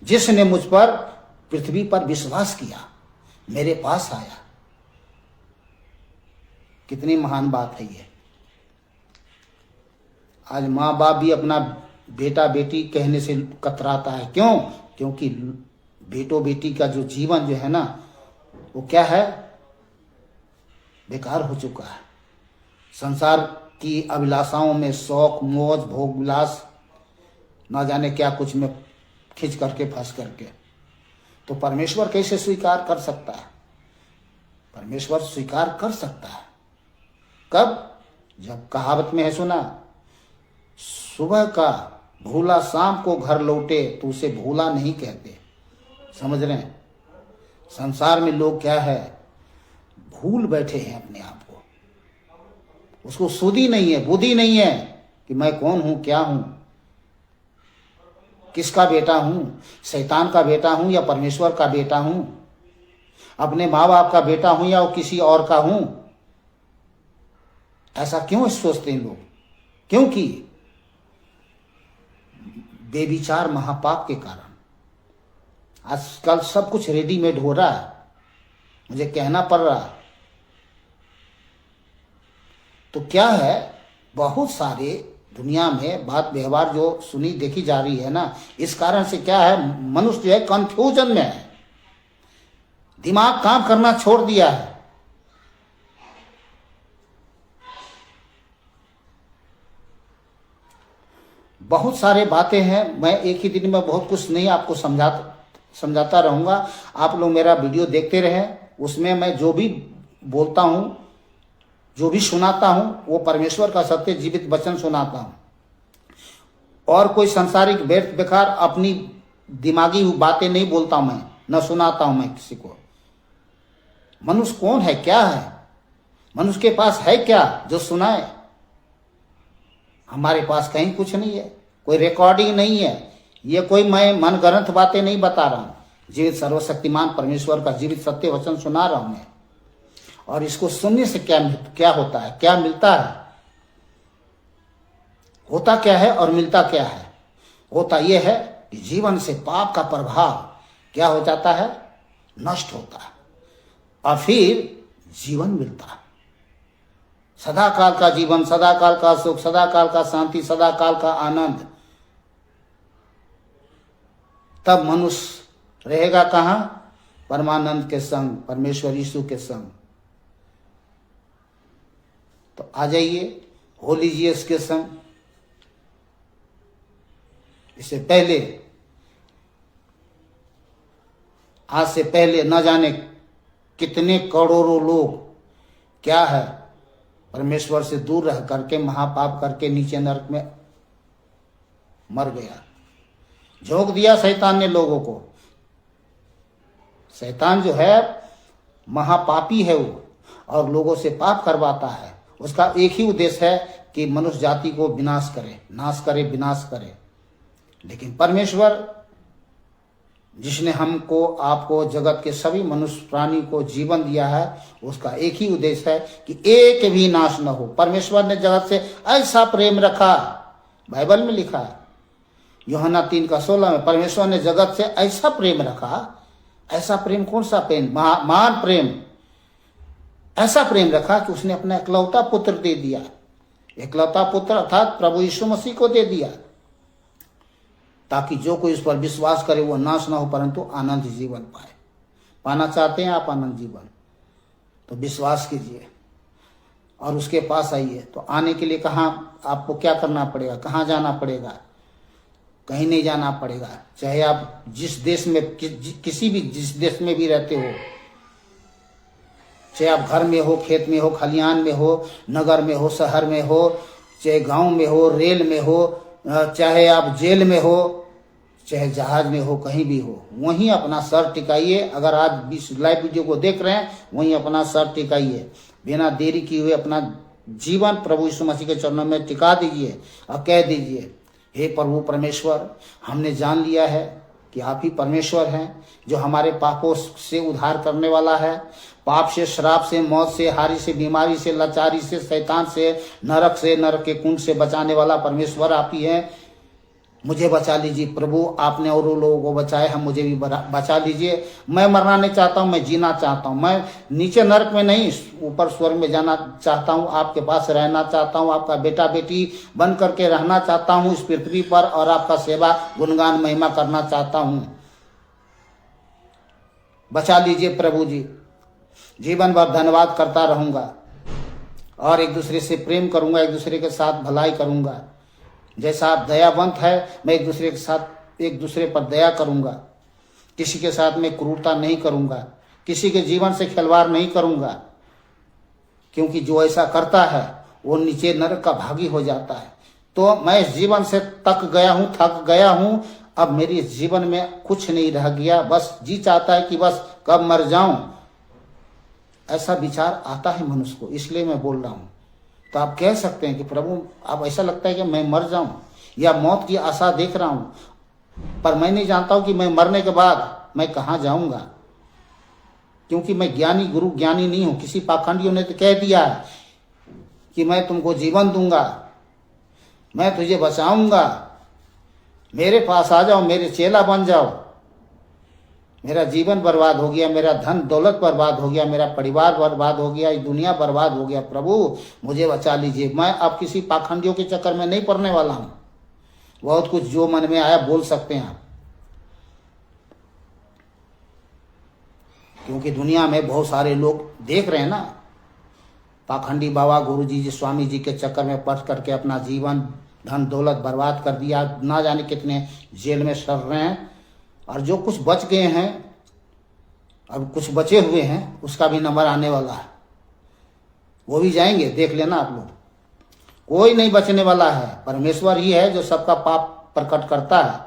जिसने मुझ पर पृथ्वी पर विश्वास किया, मेरे पास आया। कितनी महान बात है ये। आज माँ बाप भी अपना बेटा बेटी कहने से कतराता है। क्यों? क्योंकि बेटो बेटी का जो जीवन जो है ना, वो क्या है? बेकार हो चुका है। संसार की अभिलाषाओं में शौक, मौज, भोग विलास, ना जाने क्या कुछ में खिंच करके फंस करके। तो परमेश्वर कैसे स्वीकार कर सकता है? परमेश्वर स्वीकार कर सकता है कब? जब कहावत में है सुना, सुबह का भूला शाम को घर लौटे तो उसे भूला नहीं कहते। समझ रहे हैं? संसार में लोग क्या है, भूल बैठे हैं अपने आप को। उसको सुधी नहीं है, बुद्धि नहीं है कि मैं कौन हूं, क्या हूं, किसका बेटा हूं, शैतान का बेटा हूं या परमेश्वर का बेटा हूं, अपने माँ बाप का बेटा हूं या किसी और का हूं। ऐसा क्यों सोचते हैं लोग? क्योंकि बेविचार महापाप के कारण। आजकल सब कुछ रेडीमेड हो रहा है, मुझे कहना पड़ रहा। तो क्या है, बहुत सारे दुनिया में बात व्यवहार जो सुनी देखी जा रही है ना, इस कारण से क्या है, मनुष्य जो है कंफ्यूजन में है, दिमाग काम करना छोड़ दिया है। बहुत सारे बातें हैं, मैं एक ही दिन में बहुत कुछ नहीं आपको समझाता रहूंगा। आप लोग मेरा वीडियो देखते रहें, उसमें मैं जो भी बोलता हूं, जो भी सुनाता हूं, वो परमेश्वर का सत्य जीवित वचन सुनाता हूं, और कोई सांसारिक व्यर्थ बेकार अपनी दिमागी बातें नहीं बोलता मैं, न सुनाता हूं मैं किसी को। मनुष्य कौन है, क्या है, मनुष्य के पास है क्या जो सुनाए? हमारे पास कहीं कुछ नहीं है, कोई रिकॉर्डिंग नहीं है, ये कोई मैं मनगढ़ंत बातें नहीं बता रहा हूं। जीवित सर्वशक्तिमान परमेश्वर का जीवित सत्य वचन सुना रहा हूं मैं। और इसको सुनने से क्या होता है, क्या मिलता है? होता क्या है और मिलता क्या है? होता यह है कि जीवन से पाप का प्रभाव क्या हो जाता है, नष्ट होता है, और फिर जीवन मिलता है, सदा काल का जीवन, सदा काल का सुख, सदा काल का शांति, सदा काल का आनंद। तब मनुष्य रहेगा कहां? परमानंद के संग, परमेश्वर यीशु के संग। तो आ जाइए, हो लीजिए इसके संग। इससे पहले, आज से पहले न जाने कितने करोड़ों लोग क्या है, परमेश्वर से दूर रह करके महापाप करके नीचे नरक में मर गया। झोंक दिया शैतान ने लोगों को। शैतान जो है महापापी है वो, और लोगों से पाप करवाता है। उसका एक ही उद्देश्य है कि मनुष्य जाति को विनाश करे, नाश करे, विनाश करे। लेकिन परमेश्वर जिसने हमको, आपको, जगत के सभी मनुष्य प्राणी को जीवन दिया है, उसका एक ही उद्देश्य है कि एक भी नाश न हो। परमेश्वर ने जगत से ऐसा प्रेम रखा, बाइबल में लिखा है यूहन्ना 3:16 में, परमेश्वर ने जगत से ऐसा प्रेम रखा। ऐसा प्रेम, कौन सा प्रेम? महान प्रेम। ऐसा प्रेम रखा कि उसने अपना इकलौता पुत्र दे दिया। इकलौता पुत्र अर्थात प्रभु यीशु मसीह को दे दिया, ताकि जो कोई उस पर विश्वास करे वो नाश ना हो परंतु आनंद जीवन पाए। पाना चाहते हैं आप आनंद जीवन, तो विश्वास कीजिए और उसके पास आइए। तो आने के लिए कहाँ आपको क्या करना पड़ेगा? कहाँ जाना पड़ेगा? कहीं नहीं जाना पड़ेगा। चाहे आप जिस देश में, किसी भी जिस देश में भी रहते हो, चाहे आप घर में हो, खेत में हो, खलिहान में हो, नगर में हो, शहर में हो, चाहे गांव में हो, रेल में हो, चाहे आप जेल में हो, चाहे जहाज में हो, कहीं भी हो, वहीं अपना सर टिकाइए। अगर आज इस लाइव वीडियो को देख रहे हैं, वहीं अपना सर टिकाइए। बिना देरी किए हुए अपना जीवन प्रभु यीशु मसीह के चरणों में टिका दीजिए और कह दीजिए, हे प्रभु परमेश्वर, हमने जान लिया है कि आप ही परमेश्वर हैं, जो हमारे पापों से उद्धार करने वाला है। पाप से, श्राप से, मौत से, हारि से, बीमारी से, लाचारी से, शैतान से, नरक से, नरक के कुंड से बचाने वाला परमेश्वर आप ही हैं। मुझे बचा लीजिए प्रभु, आपने और लोगों को बचाए, हम मुझे भी बचा लीजिए। मैं मरना नहीं चाहता हूँ, मैं जीना चाहता हूँ। मैं नीचे नरक में नहीं, ऊपर स्वर्ग में जाना चाहता हूँ। आपके पास रहना चाहता हूँ, आपका बेटा बेटी बन करके रहना चाहता हूँ इस पृथ्वी पर, और आपका सेवा, गुणगान, महिमा करना चाहता हूँ। बचा लीजिए प्रभु जी। जीवन भर धन्यवाद करता रहूंगा और एक दूसरे से प्रेम करूंगा, एक दूसरे के साथ भलाई करूंगा। जैसा आप दयावंत है, मैं एक दूसरे के साथ, एक दूसरे पर दया करूंगा। किसी के साथ मैं क्रूरता नहीं करूंगा, किसी के जीवन से खिलवाड़ नहीं करूंगा, क्योंकि जो ऐसा करता है वो नीचे नरक का भागी हो जाता है। तो मैं इस जीवन से तक गया हूं, थक गया हूं। अब मेरी इस जीवन में कुछ नहीं रह गया, बस जी चाहता है कि बस कब मर जाऊं। ऐसा विचार आता है मनुष्य को, इसलिए मैं बोल रहा हूं। तो आप कह सकते हैं कि प्रभु, अब ऐसा लगता है कि मैं मर जाऊं या मौत की आशा देख रहा हूं, पर मैं नहीं जानता हूं कि मैं मरने के बाद मैं कहां जाऊंगा, क्योंकि मैं ज्ञानी, गुरु ज्ञानी नहीं हूं। किसी पाखंडियों ने तो कह दिया कि मैं तुमको जीवन दूंगा, मैं तुझे बचाऊंगा, मेरे पास आ जाओ, मेरे चेला बन जाओ। मेरा जीवन बर्बाद हो गया, मेरा धन दौलत बर्बाद हो गया, मेरा परिवार बर्बाद हो गया, दुनिया बर्बाद हो गया। प्रभु मुझे बचा लीजिए। मैं अब किसी पाखंडियों के चक्कर में नहीं पड़ने वाला हूं। बहुत कुछ जो मन में आया बोल सकते हैं आप, क्योंकि दुनिया में बहुत सारे लोग देख रहे हैं ना, पाखंडी बाबा, गुरु जी, स्वामी जी के चक्कर में पड़ करके अपना जीवन, धन दौलत बर्बाद कर दिया। ना जाने कितने जेल में सड़ रहे हैं, और जो कुछ बच गए हैं, अब कुछ बचे हुए हैं, उसका भी नंबर आने वाला है, वो भी जाएंगे, देख लेना आप लोग। कोई नहीं बचने वाला है। परमेश्वर ही है जो सबका पाप प्रकट करता है।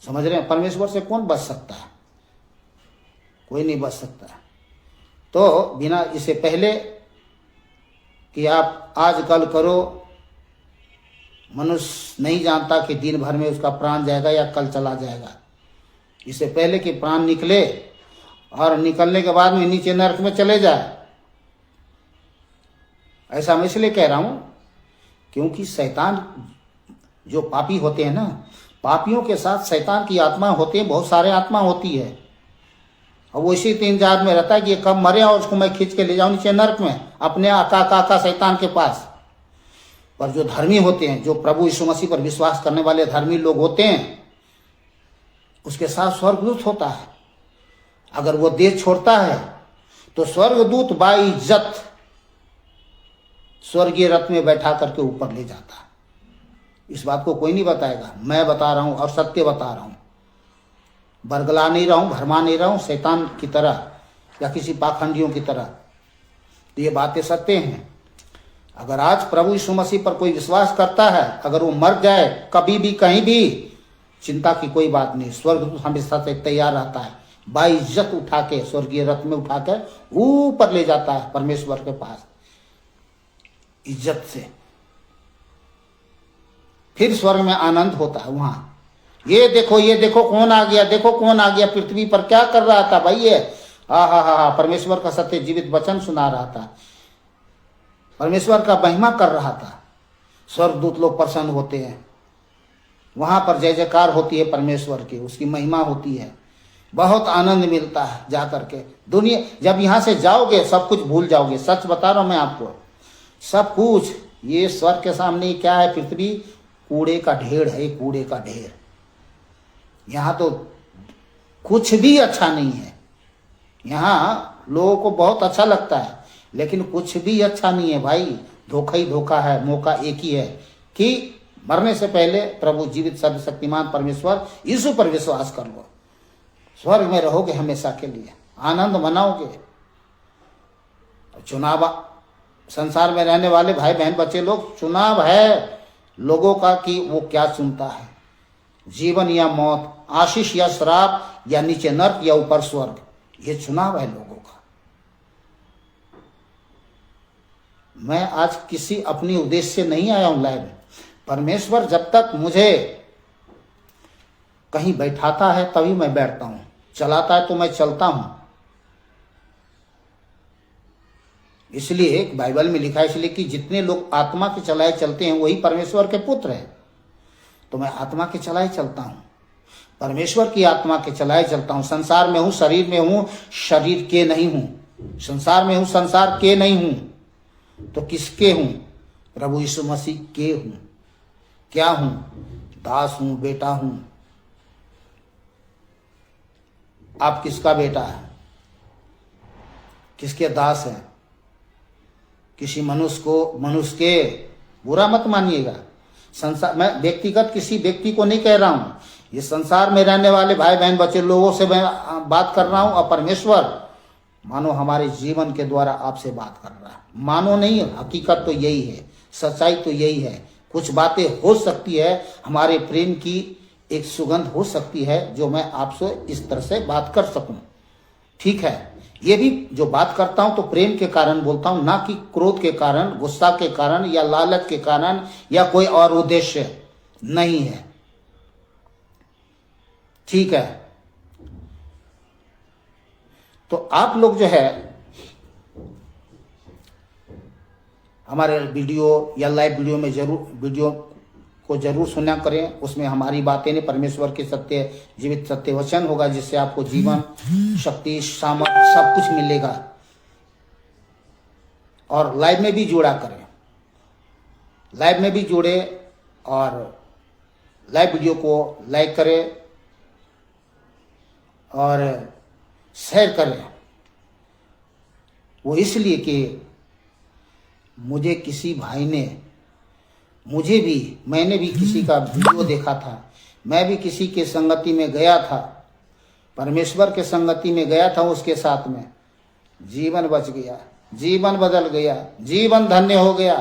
समझ रहे हैं? परमेश्वर से कौन बच सकता है? कोई नहीं बच सकता। तो बिना, इससे पहले कि आप आज कल करो, मनुष्य नहीं जानता कि दिन भर में उसका प्राण जाएगा या कल चला जाएगा। इससे पहले कि प्राण निकले और निकलने के बाद में नीचे नरक में चले जाए, ऐसा मैं इसलिए कह रहा हूं क्योंकि शैतान, जो पापी होते हैं ना, पापियों के साथ शैतान की आत्मा होती है, बहुत सारे आत्मा होती है, और वो इसी इंतजार में रहता है कि ये कब मरे और उसको मैं खींच के ले जाऊं नीचे नरक में, अपने आका शैतान के पास। पर जो धर्मी होते हैं, जो प्रभु यीशु मसीह पर विश्वास करने वाले धर्मी लोग होते हैं, उसके साथ स्वर्गदूत होता है। अगर वो देह छोड़ता है तो स्वर्गदूत बाइज्जत स्वर्गीय रथ में बैठा करके ऊपर ले जाता है। इस बात को कोई नहीं बताएगा, मैं बता रहा हूं और सत्य बता रहा हूं। बरगला नहीं रहा हूं, भरमा नहीं रहा हूं शैतान की तरह या किसी पाखंडियों की तरह। तो ये बातें सत्य हैं। अगर आज प्रभु यीशु मसीह पर कोई विश्वास करता है, अगर वो मर जाए कभी भी कहीं भी, चिंता की कोई बात नहीं। स्वर्गदूत हमेशा से तैयार रहता है बाइज्जत उठा के स्वर्गीय रथ में उठा कर ऊपर ले जाता है परमेश्वर के पास इज्जत से। फिर स्वर्ग में आनंद होता है वहां। ये देखो कौन आ गया, देखो कौन आ गया पृथ्वी पर, क्या कर रहा था भाई ये, हा परमेश्वर का सत्य जीवित वचन सुना रहा था, परमेश्वर का महिमा कर रहा था। स्वर्गदूत लोग प्रसन्न होते हैं, वहां पर जय जयकार होती है परमेश्वर की, उसकी महिमा होती है, बहुत आनंद मिलता है जा करके। दुनिया जब यहाँ से जाओगे सब कुछ भूल जाओगे, सच बता रहा हूं मैं आपको, सब कुछ। ये स्वर्ग के सामने क्या है, पृथ्वी कूड़े का ढेर है, कूड़े का ढेर। यहाँ तो कुछ भी अच्छा नहीं है। यहाँ लोगों को बहुत अच्छा लगता है लेकिन कुछ भी अच्छा नहीं है भाई, धोखा ही धोखा है। मौका एक ही है कि मरने से पहले प्रभु जीवित सर्वशक्तिमान परमेश्वर यीशु पर विश्वास कर लो, स्वर्ग में रहोगे हमेशा के लिए, आनंद मनाओगे। चुनाव, संसार में रहने वाले भाई बहन बच्चे लोग, चुनाव है लोगों का कि वो क्या चुनता है, जीवन या मौत, आशीष या श्राप, या नीचे नर्क या ऊपर स्वर्ग। ये चुनाव है लोगों का। मैं आज किसी अपनी उद्देश्य से नहीं आया हूं लाइव। परमेश्वर जब तक मुझे कहीं बैठाता है तभी मैं बैठता हूं, चलाता है तो मैं चलता हूं। इसलिए बाइबल में लिखा है, इसलिए कि जितने लोग आत्मा के चलाए चलते हैं वही परमेश्वर के पुत्र हैं। तो मैं आत्मा के चलाए चलता हूं, परमेश्वर की आत्मा के चलाए चलता हूं। संसार में हूं, शरीर में हूं, शरीर के नहीं हूं। संसार में हूं, संसार के नहीं हूं। तो किसके हूं? प्रभु यीशु मसीह के हूं। क्या हूं? दास हूं, बेटा हूं। आप किसका बेटा है? किसके दास हैं? किसी मनुष्य के बुरा मत मानिएगा। संसार, मैं व्यक्तिगत किसी व्यक्ति को नहीं कह रहा हूं, ये संसार में रहने वाले भाई बहन बच्चे लोगों से मैं बात कर रहा हूं। और परमेश्वर मानो हमारे जीवन के द्वारा आपसे बात कर रहा है। मानो नहीं, हकीकत तो यही है, सच्चाई तो यही है। कुछ बातें हो सकती है, हमारे प्रेम की एक सुगंध हो सकती है जो मैं आपसे इस तरह से बात कर सकूं, ठीक है। ये भी जो बात करता हूं तो प्रेम के कारण बोलता हूं, ना कि क्रोध के कारण, गुस्सा के कारण या लालच के कारण या कोई और उद्देश्य नहीं है, ठीक है। तो आप लोग जो है हमारे वीडियो या लाइव वीडियो में वीडियो को जरूर सुना करें। उसमें हमारी बातें ने परमेश्वर के सत्य जीवित सत्य वचन होगा, जिससे आपको जीवन, शक्ति, सामर्थ्य सब कुछ मिलेगा। और लाइव में भी जुड़ा करें, लाइव में भी जुड़े और लाइव वीडियो को लाइक करें और शेयर करें। वो इसलिए कि मुझे किसी भाई ने, मैंने भी किसी का वीडियो देखा था, मैं भी किसी के संगति में गया था, परमेश्वर के संगति में गया था, उसके साथ में जीवन बच गया, जीवन बदल गया, जीवन धन्य हो गया।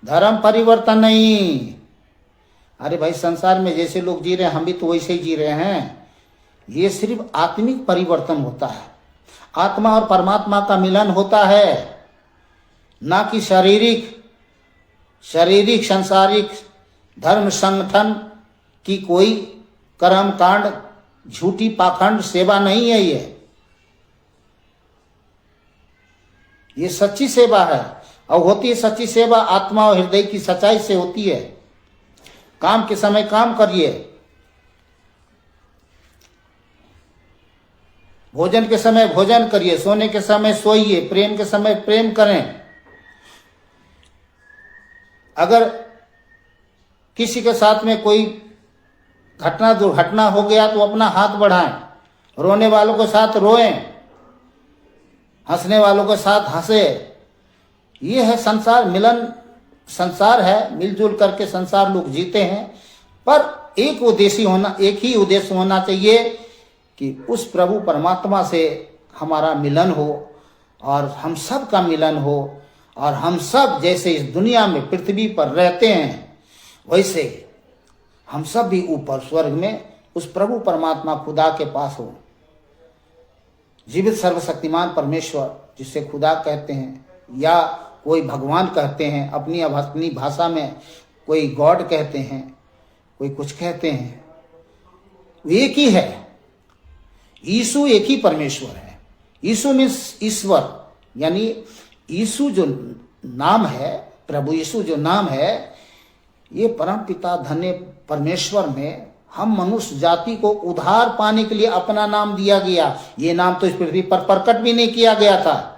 धर्म परिवर्तन नहीं। अरे भाई, संसार में जैसे लोग जी रहे हैं हम भी तो वैसे ही जी रहे हैं। ये सिर्फ आत्मिक परिवर्तन होता है, आत्मा और परमात्मा का मिलन होता है, ना कि शारीरिक सांसारिक धर्म संगठन की कोई कर्म कांड, झूठी पाखंड सेवा नहीं है। ये सच्ची सेवा है। और होती है सच्ची सेवा आत्मा और हृदय की सच्चाई से होती है। काम के समय काम करिए, भोजन के समय भोजन करिए, सोने के समय सोइए, प्रेम के समय प्रेम करें। अगर किसी के साथ में कोई दुर्घटना हो गया तो अपना हाथ बढ़ाएं, रोने वालों के साथ रोएं, हंसने वालों के साथ हंसे। ये है संसार, मिलन संसार है, मिलजुल करके संसार लोग जीते हैं। पर एक ही उद्देश्य होना चाहिए कि उस प्रभु परमात्मा से हमारा मिलन हो और हम सब का मिलन हो, और हम सब जैसे इस दुनिया में पृथ्वी पर रहते हैं वैसे हम सब भी ऊपर स्वर्ग में उस प्रभु परमात्मा खुदा के पास हो। जीवित सर्वशक्तिमान परमेश्वर, जिसे खुदा कहते हैं या कोई भगवान कहते हैं, अपनी अपनी भाषा में कोई गॉड कहते हैं, कोई कुछ कहते हैं, एक ही है। यीशु एक ही परमेश्वर है। यीशु मीन्स ईश्वर, यानी यीशु जो नाम है, प्रभु यीशु जो नाम है, ये परम पिता धन्य परमेश्वर में हम मनुष्य जाति को उद्धार पाने के लिए अपना नाम दिया गया। ये नाम तो इस पृथ्वी पर प्रकट भी नहीं किया गया था,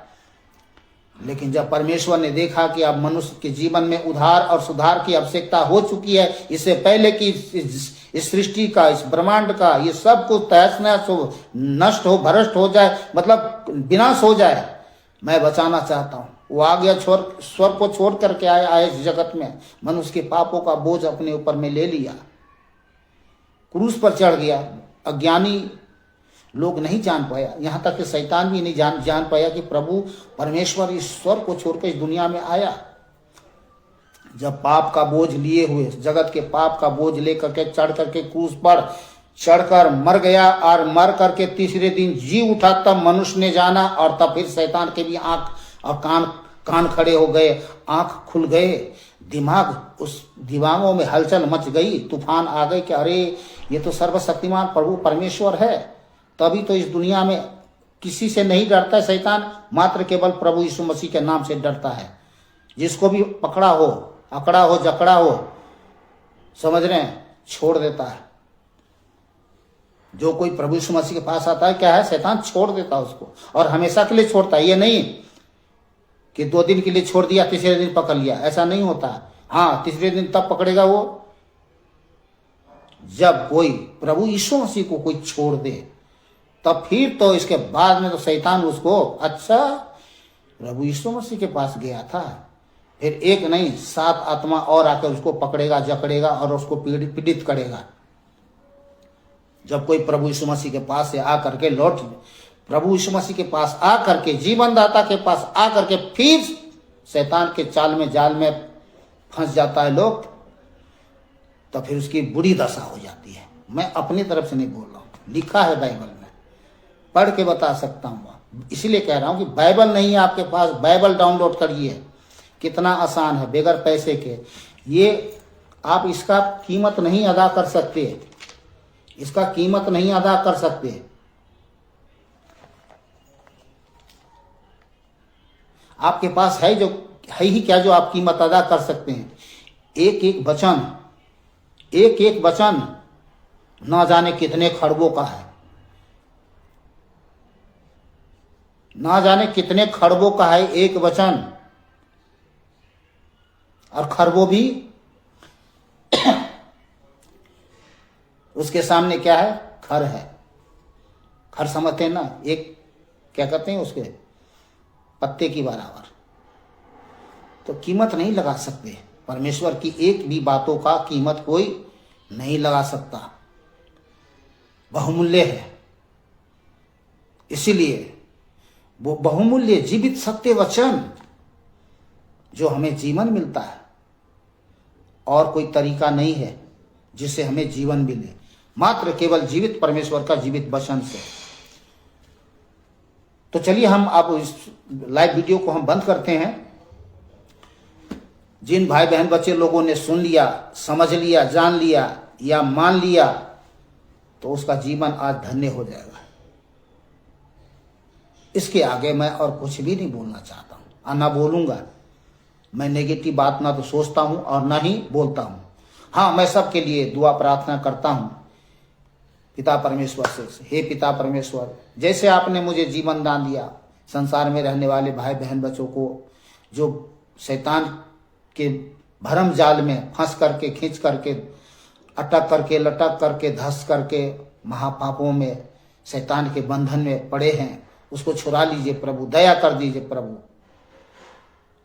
लेकिन जब परमेश्वर ने देखा कि अब मनुष्य के जीवन में उद्धार और सुधार की आवश्यकता हो चुकी है, इससे पहले कि इस सृष्टि का, इस ब्रह्मांड का ये सब कुछ तहस नहस हो, नष्ट हो, भ्रष्ट हो जाए, मतलब विनाश हो जाए, मैं बचाना चाहता हूँ। वो आ गया, स्वर को छोड़ करके आया इस जगत में, मनुष्य के पापों का बोझ अपने ऊपर में ले लिया, क्रूस पर चढ़ गया। अज्ञानी लोग नहीं जान पाया, यहाँ तक कि शैतान भी नहीं जान पाया कि प्रभु परमेश्वर ईश्वर को छोड़कर इस दुनिया में आया। जब पाप का बोझ लिए हुए, जगत के पाप का बोझ लेकर के चढ़ करके क्रूस पर चढ़कर मर गया, और मर करके तीसरे दिन जी उठा, तब मनुष्य ने जाना। और तब फिर शैतान के भी आंख और कान खड़े हो गए, आंख खुल गए, दिमाग, उस दिमागों में हलचल मच गई, तूफान आ गए कि अरे ये तो सर्वशक्तिमान प्रभु परमेश्वर है। तभी तो इस दुनिया में किसी से नहीं डरता है शैतान, मात्र केवल प्रभु यीशु मसीह के नाम से डरता है। जिसको भी पकड़ा हो, अकड़ा हो, जकड़ा हो, समझ रहे हैं, छोड़ देता है। जो कोई प्रभु यीशु मसीह के पास आता है, क्या है, शैतान छोड़ देता है उसको, और हमेशा के लिए छोड़ता है। ये नहीं कि 2 दिन के लिए छोड़ दिया, तीसरे दिन पकड़ लिया, ऐसा नहीं होता। हाँ, तीसरे दिन तब पकड़ेगा वो जब कोई प्रभु यीशु मसीह को कोई छोड़ दे, तब फिर तो इसके बाद में तो शैतान उसको, अच्छा प्रभु यीशु मसीह के पास गया था, फिर एक नहीं 7 आत्मा और आकर उसको पकड़ेगा, जकड़ेगा और उसको पीड़ित करेगा। जब कोई प्रभु यीशु मसीह के पास से आकर के लौट, प्रभु यीशु मसीह के पास आकर के, जीवन दाता के पास आकर के फिर शैतान के चाल में, जाल में फंस जाता है लोग, तो फिर उसकी बुरी दशा हो जाती है। मैं अपनी तरफ से नहीं बोल रहा हूँ, लिखा है बाइबल में, पढ़ के बता सकता हूँ। इसलिए कह रहा हूँ कि बाइबल नहीं है आपके पास, बाइबल डाउनलोड करिए, कितना आसान है, बगैर पैसे के। ये आप इसका कीमत नहीं अदा कर सकते, इसका कीमत नहीं अदा कर सकते। आपके पास है जो है ही क्या जो आप कीमत अदा कर सकते हैं। एक एक वचन ना जाने कितने खरबों का है, ना जाने कितने खरबों का है एक वचन, और खरबों भी उसके सामने क्या है, खर है। खर समझते हैं ना, एक क्या कहते हैं उसके पत्ते की बराबर। तो कीमत नहीं लगा सकते, परमेश्वर की एक भी बातों का कीमत कोई नहीं लगा सकता, बहुमूल्य है। इसीलिए वो बहुमूल्य जीवित सत्य वचन जो हमें जीवन मिलता है, और कोई तरीका नहीं है जिससे हमें जीवन मिले, मात्र केवल जीवित परमेश्वर का जीवित वचन से। तो चलिए हम अब इस लाइव वीडियो को हम बंद करते हैं। जिन भाई बहन बच्चे लोगों ने सुन लिया, समझ लिया, जान लिया या मान लिया, तो उसका जीवन आज धन्य हो जाएगा। इसके आगे मैं और कुछ भी नहीं बोलना चाहता हूं, और ना बोलूंगा। मैं नेगेटिव बात ना तो सोचता हूं और ना ही बोलता हूं। हाँ, मैं सबके लिए दुआ प्रार्थना करता हूं पिता परमेश्वर से, हे पिता परमेश्वर, जैसे आपने मुझे जीवन दान दिया, संसार में रहने वाले भाई बहन बच्चों को जो शैतान के भरम जाल में फंस करके, खींच करके, अटक करके, लटक करके, धस करके महापापों में, शैतान के बंधन में पड़े हैं, उसको छुड़ा लीजिए प्रभु, दया कर दीजिए प्रभु।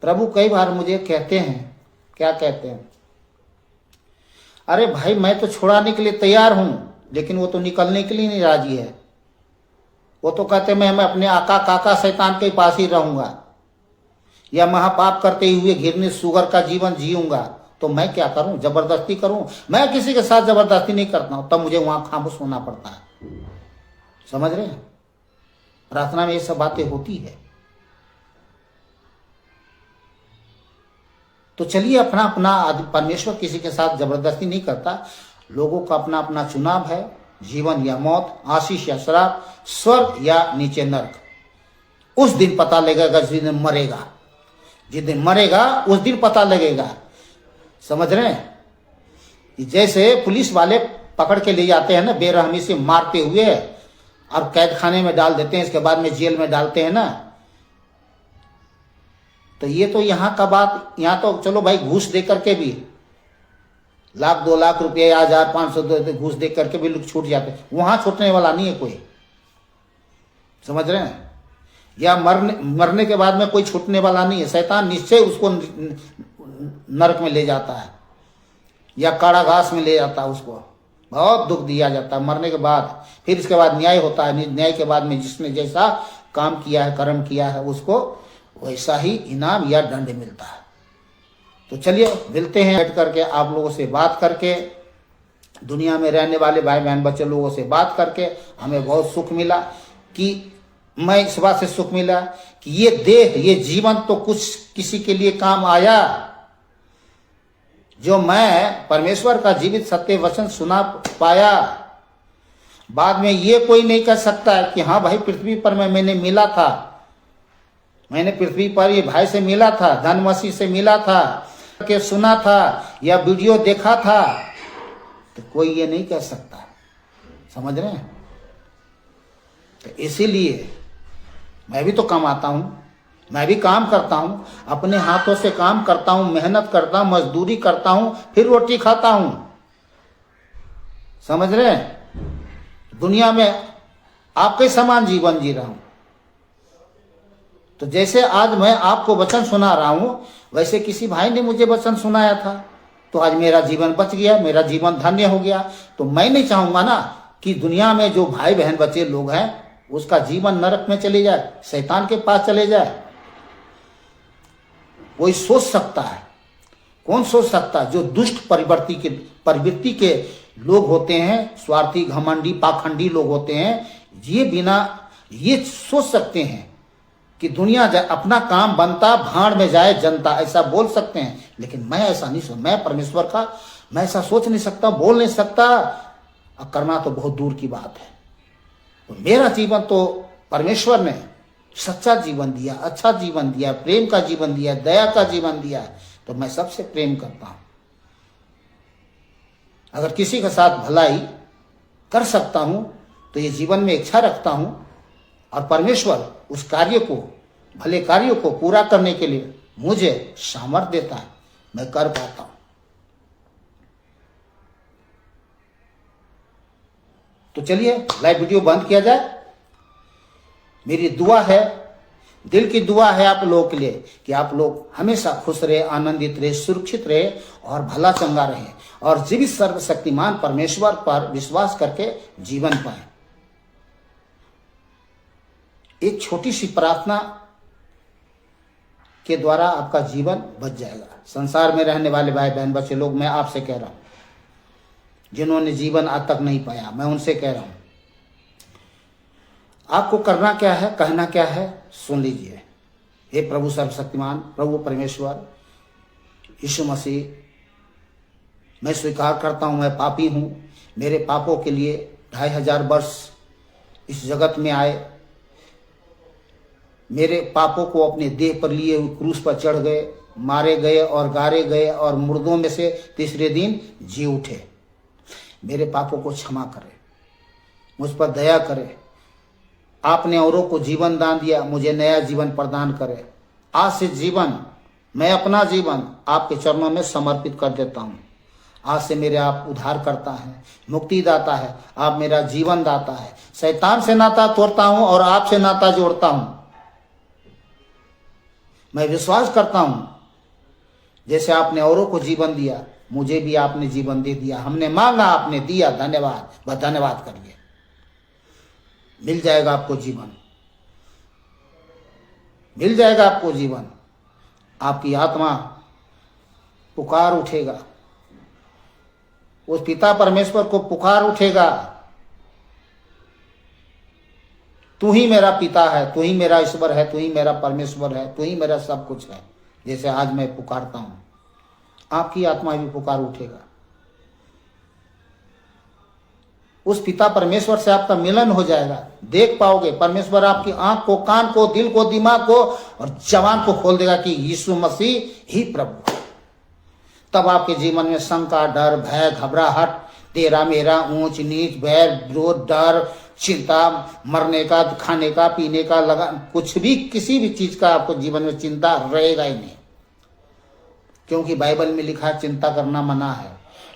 प्रभु कई बार मुझे कहते हैं, क्या कहते हैं, अरे भाई मैं तो छुड़ाने के लिए तैयार हूं, लेकिन वो तो निकलने के लिए नहीं राजी है। वो तो कहते मैं अपने आका काका शैतान के पास ही रहूंगा, या महापाप करते हुए घिरने सुगर का जीवन जीऊंगा। तो मैं क्या करूं, जबरदस्ती करूं? मैं किसी के साथ जबरदस्ती नहीं करता हूं, तब मुझे वहां खामोश होना पड़ता है। समझ रहे हैं? प्रार्थना में ये सब बातें होती है। तो चलिए, अपना अपना परमेश्वर किसी के साथ जबरदस्ती नहीं करता। लोगों का अपना अपना चुनाव है, जीवन या मौत, आशीष या श्राप, स्वर्ग या नीचे नरक। उस दिन पता लगेगा जिस दिन मरेगा। जिस दिन मरेगा उस दिन पता लगेगा। समझ रहे हैं? कि जैसे पुलिस वाले पकड़ के ले जाते हैं ना, बेरहमी से मारते हुए, और कैद खाने में डाल देते हैं, इसके बाद में जेल में डालते हैं ना। तो ये तो यहाँ का बात, यहाँ तो चलो भाई घूस दे करके भी, 1,00,000 2,00,000 रुपये, 1,500 घूस दे करके भी लोग छूट जाते हैं। वहां छूटने वाला नहीं है कोई। समझ रहे हैं? या मरने के बाद में कोई छूटने वाला नहीं है। शैतान निश्चय उसको नरक में ले जाता है या कारागास में ले जाता है। उसको बहुत दुख दिया जाता है मरने के बाद। फिर इसके बाद न्याय होता है। न्याय के बाद में जिसने जैसा काम किया है, कर्म किया है, उसको वैसा ही इनाम या दंड मिलता है। तो चलिए मिलते हैं, बैठ करके आप लोगों से बात करके, दुनिया में रहने वाले भाई बहन बच्चे लोगों से बात करके हमें बहुत सुख मिला। कि मैं इस बात से सुख मिला कि ये देह, ये जीवन तो कुछ किसी के लिए काम आया। जो मैं परमेश्वर का जीवित सत्य वचन सुना पाया, बाद में ये कोई नहीं कह सकता है कि हाँ भाई पृथ्वी पर मैंने मिला था, मैंने पृथ्वी पर ये भाई से मिला था, धन मसीह से मिला था, के सुना था या वीडियो देखा था। तो कोई ये नहीं कह सकता। समझ रहे हैं? तो इसीलिए मैं भी तो कमाता हूं, मैं भी काम करता हूं, अपने हाथों से काम करता हूं, मेहनत करता हूं, मजदूरी करता हूं, फिर रोटी खाता हूं। समझ रहे हैं? दुनिया में आपके समान जीवन जी रहा हूं। तो जैसे आज मैं आपको वचन सुना रहा हूं, वैसे किसी भाई ने मुझे वचन सुनाया था, तो आज मेरा जीवन बच गया, मेरा जीवन धन्य हो गया। तो मैं नहीं चाहूंगा ना कि दुनिया में जो भाई बहन बच्चे लोग हैं उसका जीवन नरक में चले जाए, शैतान के पास चले जाए। कोई सोच सकता है? कौन सोच सकता है? जो दुष्ट प्रवृत्ति के लोग होते हैं, स्वार्थी, घमंडी, पाखंडी लोग होते हैं, ये सोच सकते हैं कि दुनिया जाए, अपना काम बनता, भाड़ में जाए जनता, ऐसा बोल सकते हैं। लेकिन मैं ऐसा नहीं सोच, मैं परमेश्वर का, मैं ऐसा सोच नहीं सकता, बोल नहीं सकता, और करना तो बहुत दूर की बात है। तो मेरा जीवन तो परमेश्वर ने सच्चा जीवन दिया, अच्छा जीवन दिया, प्रेम का जीवन दिया, दया का जीवन दिया। तो मैं सबसे प्रेम करता हूं। अगर किसी के साथ भलाई कर सकता हूं तो ये जीवन में इच्छा रखता हूं, और परमेश्वर उस कार्य को, भले कार्यों को पूरा करने के लिए मुझे सामर्थ्य देता है, मैं कर पाता हूं। तो चलिए लाइव वीडियो बंद किया जाए। मेरी दुआ है, दिल की दुआ है आप लोगों के लिए कि आप लोग हमेशा खुश रहे, आनंदित रहे, सुरक्षित रहे और भला चंगा रहे, और जीवित सर्वशक्तिमान परमेश्वर पर विश्वास करके जीवन पाए। एक छोटी सी प्रार्थना के द्वारा आपका जीवन बच जाएगा। संसार में रहने वाले भाई बहन बच्चे लोग, मैं आपसे कह रहा हूं, जिन्होंने जीवन आज तक नहीं पाया, मैं उनसे कह रहा हूं, आपको करना क्या है, कहना क्या है, सुन लीजिए। हे प्रभु सर्वशक्तिमान, प्रभु परमेश्वर यीशु मसीह, मैं स्वीकार करता हूं मैं पापी हूं। मेरे पापों के लिए 2500 वर्ष इस जगत में आए, मेरे पापों को अपने देह पर लिए हुए क्रूस पर चढ़ गए, मारे गए और गारे गए, और मुर्दों में से तीसरे दिन जी उठे। मेरे पापों को क्षमा करे, मुझ पर दया करे। आपने औरों को जीवन दान दिया, मुझे नया जीवन प्रदान करे। आज से जीवन, मैं अपना जीवन आपके चरणों में समर्पित कर देता हूँ। आज से मेरे आप उद्धार करता है, मुक्ति दाता है, आप मेरा जीवन दाता है। शैतान से नाता तोड़ता हूँ और आपसे नाता जोड़ता हूँ। मैं विश्वास करता हूँ जैसे आपने औरों को जीवन दिया, मुझे भी आपने जीवन दे दिया। हमने मांगा, आपने दिया, धन्यवाद। बस धन्यवाद करिए, मिल जाएगा आपको जीवन, मिल जाएगा आपको जीवन। आपकी आत्मा पुकार उठेगा, उस पिता परमेश्वर को पुकार उठेगा, तू ही मेरा पिता है, तू ही मेरा ईश्वर है, तू ही मेरा परमेश्वर है, तू ही मेरा सब कुछ है। जैसे आज मैं पुकारता हूं, आपकी आत्मा भी पुकार उठेगा। उस पिता परमेश्वर से आपका मिलन हो जाएगा, देख पाओगे। परमेश्वर आपकी आंख को, कान को, दिल को, दिमाग को और जबान को खोल देगा कि यीशु मसीह ही प्रभु है। तब आपके जीवन में शंका, डर, भय, घबराहट, तेरा मेरा, ऊंच नीच, बैर, विरोध, डर, चिंता, मरने का, खाने का, पीने का, लगा कुछ भी, किसी भी चीज का आपको जीवन में चिंता रहेगा ही नहीं। क्योंकि बाइबल में लिखा है चिंता करना मना है,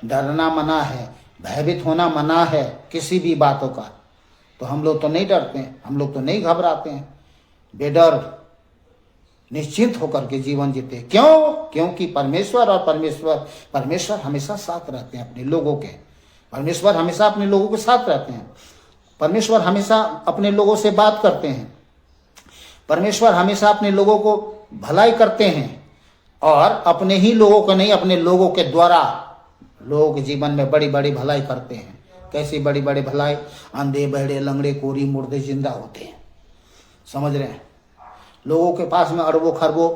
डरना मना है, भयभीत होना मना है किसी भी बातों का। तो हम लोग तो नहीं डरते हैं, हम लोग तो नहीं घबराते हैं, बेडर निश्चिंत होकर के जीवन जीते। क्यों? क्योंकि परमेश्वर हमेशा साथ रहते हैं अपने लोगों के। परमेश्वर हमेशा अपने लोगों के साथ रहते हैं। परमेश्वर हमेशा अपने लोगों से बात करते हैं। परमेश्वर हमेशा अपने लोगों को भलाई करते हैं, और अपने ही लोगों को नहीं, अपने लोगों के द्वारा लोगों के जीवन में बड़ी बड़ी भलाई करते हैं। कैसी बड़ी बड़ी भलाई? अंधे, बहरे, लंगड़े, कोरी, मुर्दे जिंदा होते हैं। समझ रहे हैं? लोगों के पास में अरबों खरबों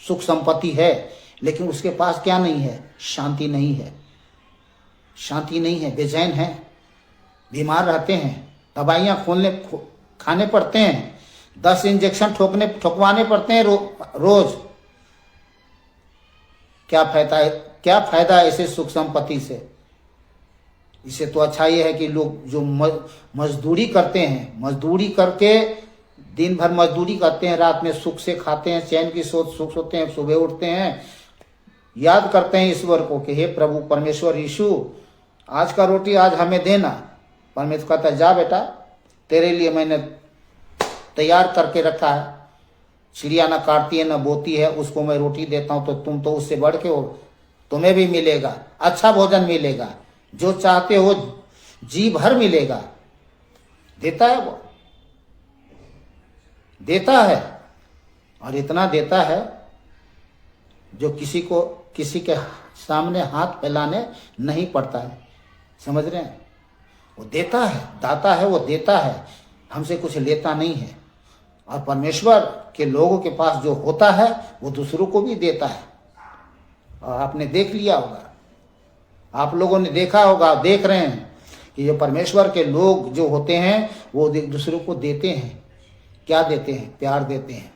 सुख संपत्ति है, लेकिन उसके पास क्या नहीं है? शांति नहीं है। शांति नहीं है, बेचैन है, बीमार रहते हैं, दवाइयाँ खाने पड़ते हैं, 10 इंजेक्शन ठोकवाने पड़ते हैं रोज। क्या फायदा ऐसे सुख संपत्ति से? इससे तो अच्छा ये है कि लोग जो मजदूरी करते हैं, मजदूरी करके दिन भर मजदूरी करते हैं, रात में सुख से खाते हैं, चैन की सुख सोते हैं, सुबह उठते हैं, याद करते हैं ईश्वर को कि हे प्रभु परमेश्वर यीशु, आज का रोटी आज हमें देना। परमेश्वर कहता है जा बेटा, तेरे लिए मैंने तैयार करके रखा है। चिड़िया ना काटती है ना बोती है, उसको मैं रोटी देता हूं, तो तुम तो उससे बढ़ के हो, तुम्हें भी मिलेगा, अच्छा भोजन मिलेगा, जो चाहते हो जी भर मिलेगा। देता है वो, देता है, और इतना देता है जो किसी के सामने हाथ फैलाने नहीं पड़ता है। समझ रहे हैं? वो देता है, दाता है, वो देता है, हमसे कुछ लेता नहीं है। और परमेश्वर के लोगों के पास जो होता है वो दूसरों को भी देता है। और आपने देख लिया होगा, आप लोगों ने देखा होगा, देख रहे हैं कि जो परमेश्वर के लोग जो होते हैं वो दूसरों को देते हैं। क्या देते हैं? प्यार देते हैं।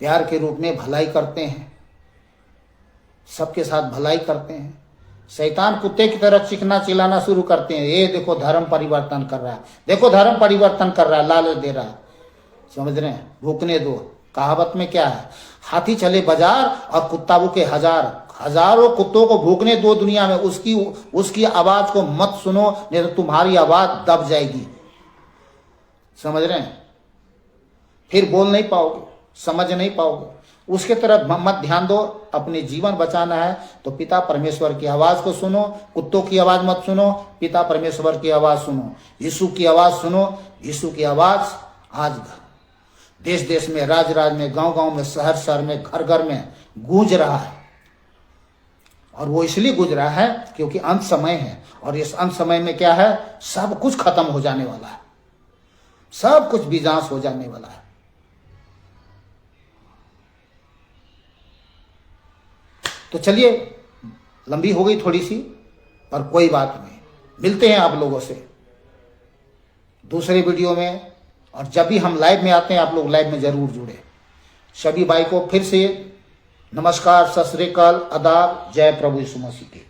प्यार के रूप में भलाई करते हैं, सबके साथ भलाई करते हैं। शैतान कुत्ते की तरह चिकना चिल्लाना शुरू करते हैं, ये देखो धर्म परिवर्तन कर रहा है, देखो धर्म परिवर्तन कर रहा है, लालच दे रहा है। समझ रहे हैं? भूखने दो। कहावत में क्या है? हाथी चले बाजार और कुत्ता भूखे हजारों कुत्तों को भूखने दो दुनिया में, उसकी आवाज को मत सुनो, नहीं तो तुम्हारी आवाज दब जाएगी। समझ रहे हैं? फिर बोल नहीं पाओगे, समझ नहीं पाओगे। उसके तरफ मत ध्यान दो। अपने जीवन बचाना है तो पिता परमेश्वर की आवाज को सुनो, कुत्तों की आवाज मत सुनो, पिता परमेश्वर की आवाज सुनो, यीशु की आवाज सुनो। यीशु की आवाज आज देश देश में, राज राज में, गांव गांव में, शहर शहर में, घर घर में गूंज रहा है। और वो इसलिए गूंज रहा है क्योंकि अंत समय है, और इस अंत समय में क्या है? सब कुछ खत्म हो जाने वाला है, सब कुछ विनाश हो जाने वाला है। तो चलिए, लंबी हो गई थोड़ी सी, पर कोई बात नहीं। मिलते हैं आप लोगों से दूसरे वीडियो में, और जब भी हम लाइव में आते हैं आप लोग लाइव में जरूर जुड़े। सभी भाई को फिर से नमस्कार, सत श्री अकाल, आदाब, जय प्रभु यीशु मसीह की।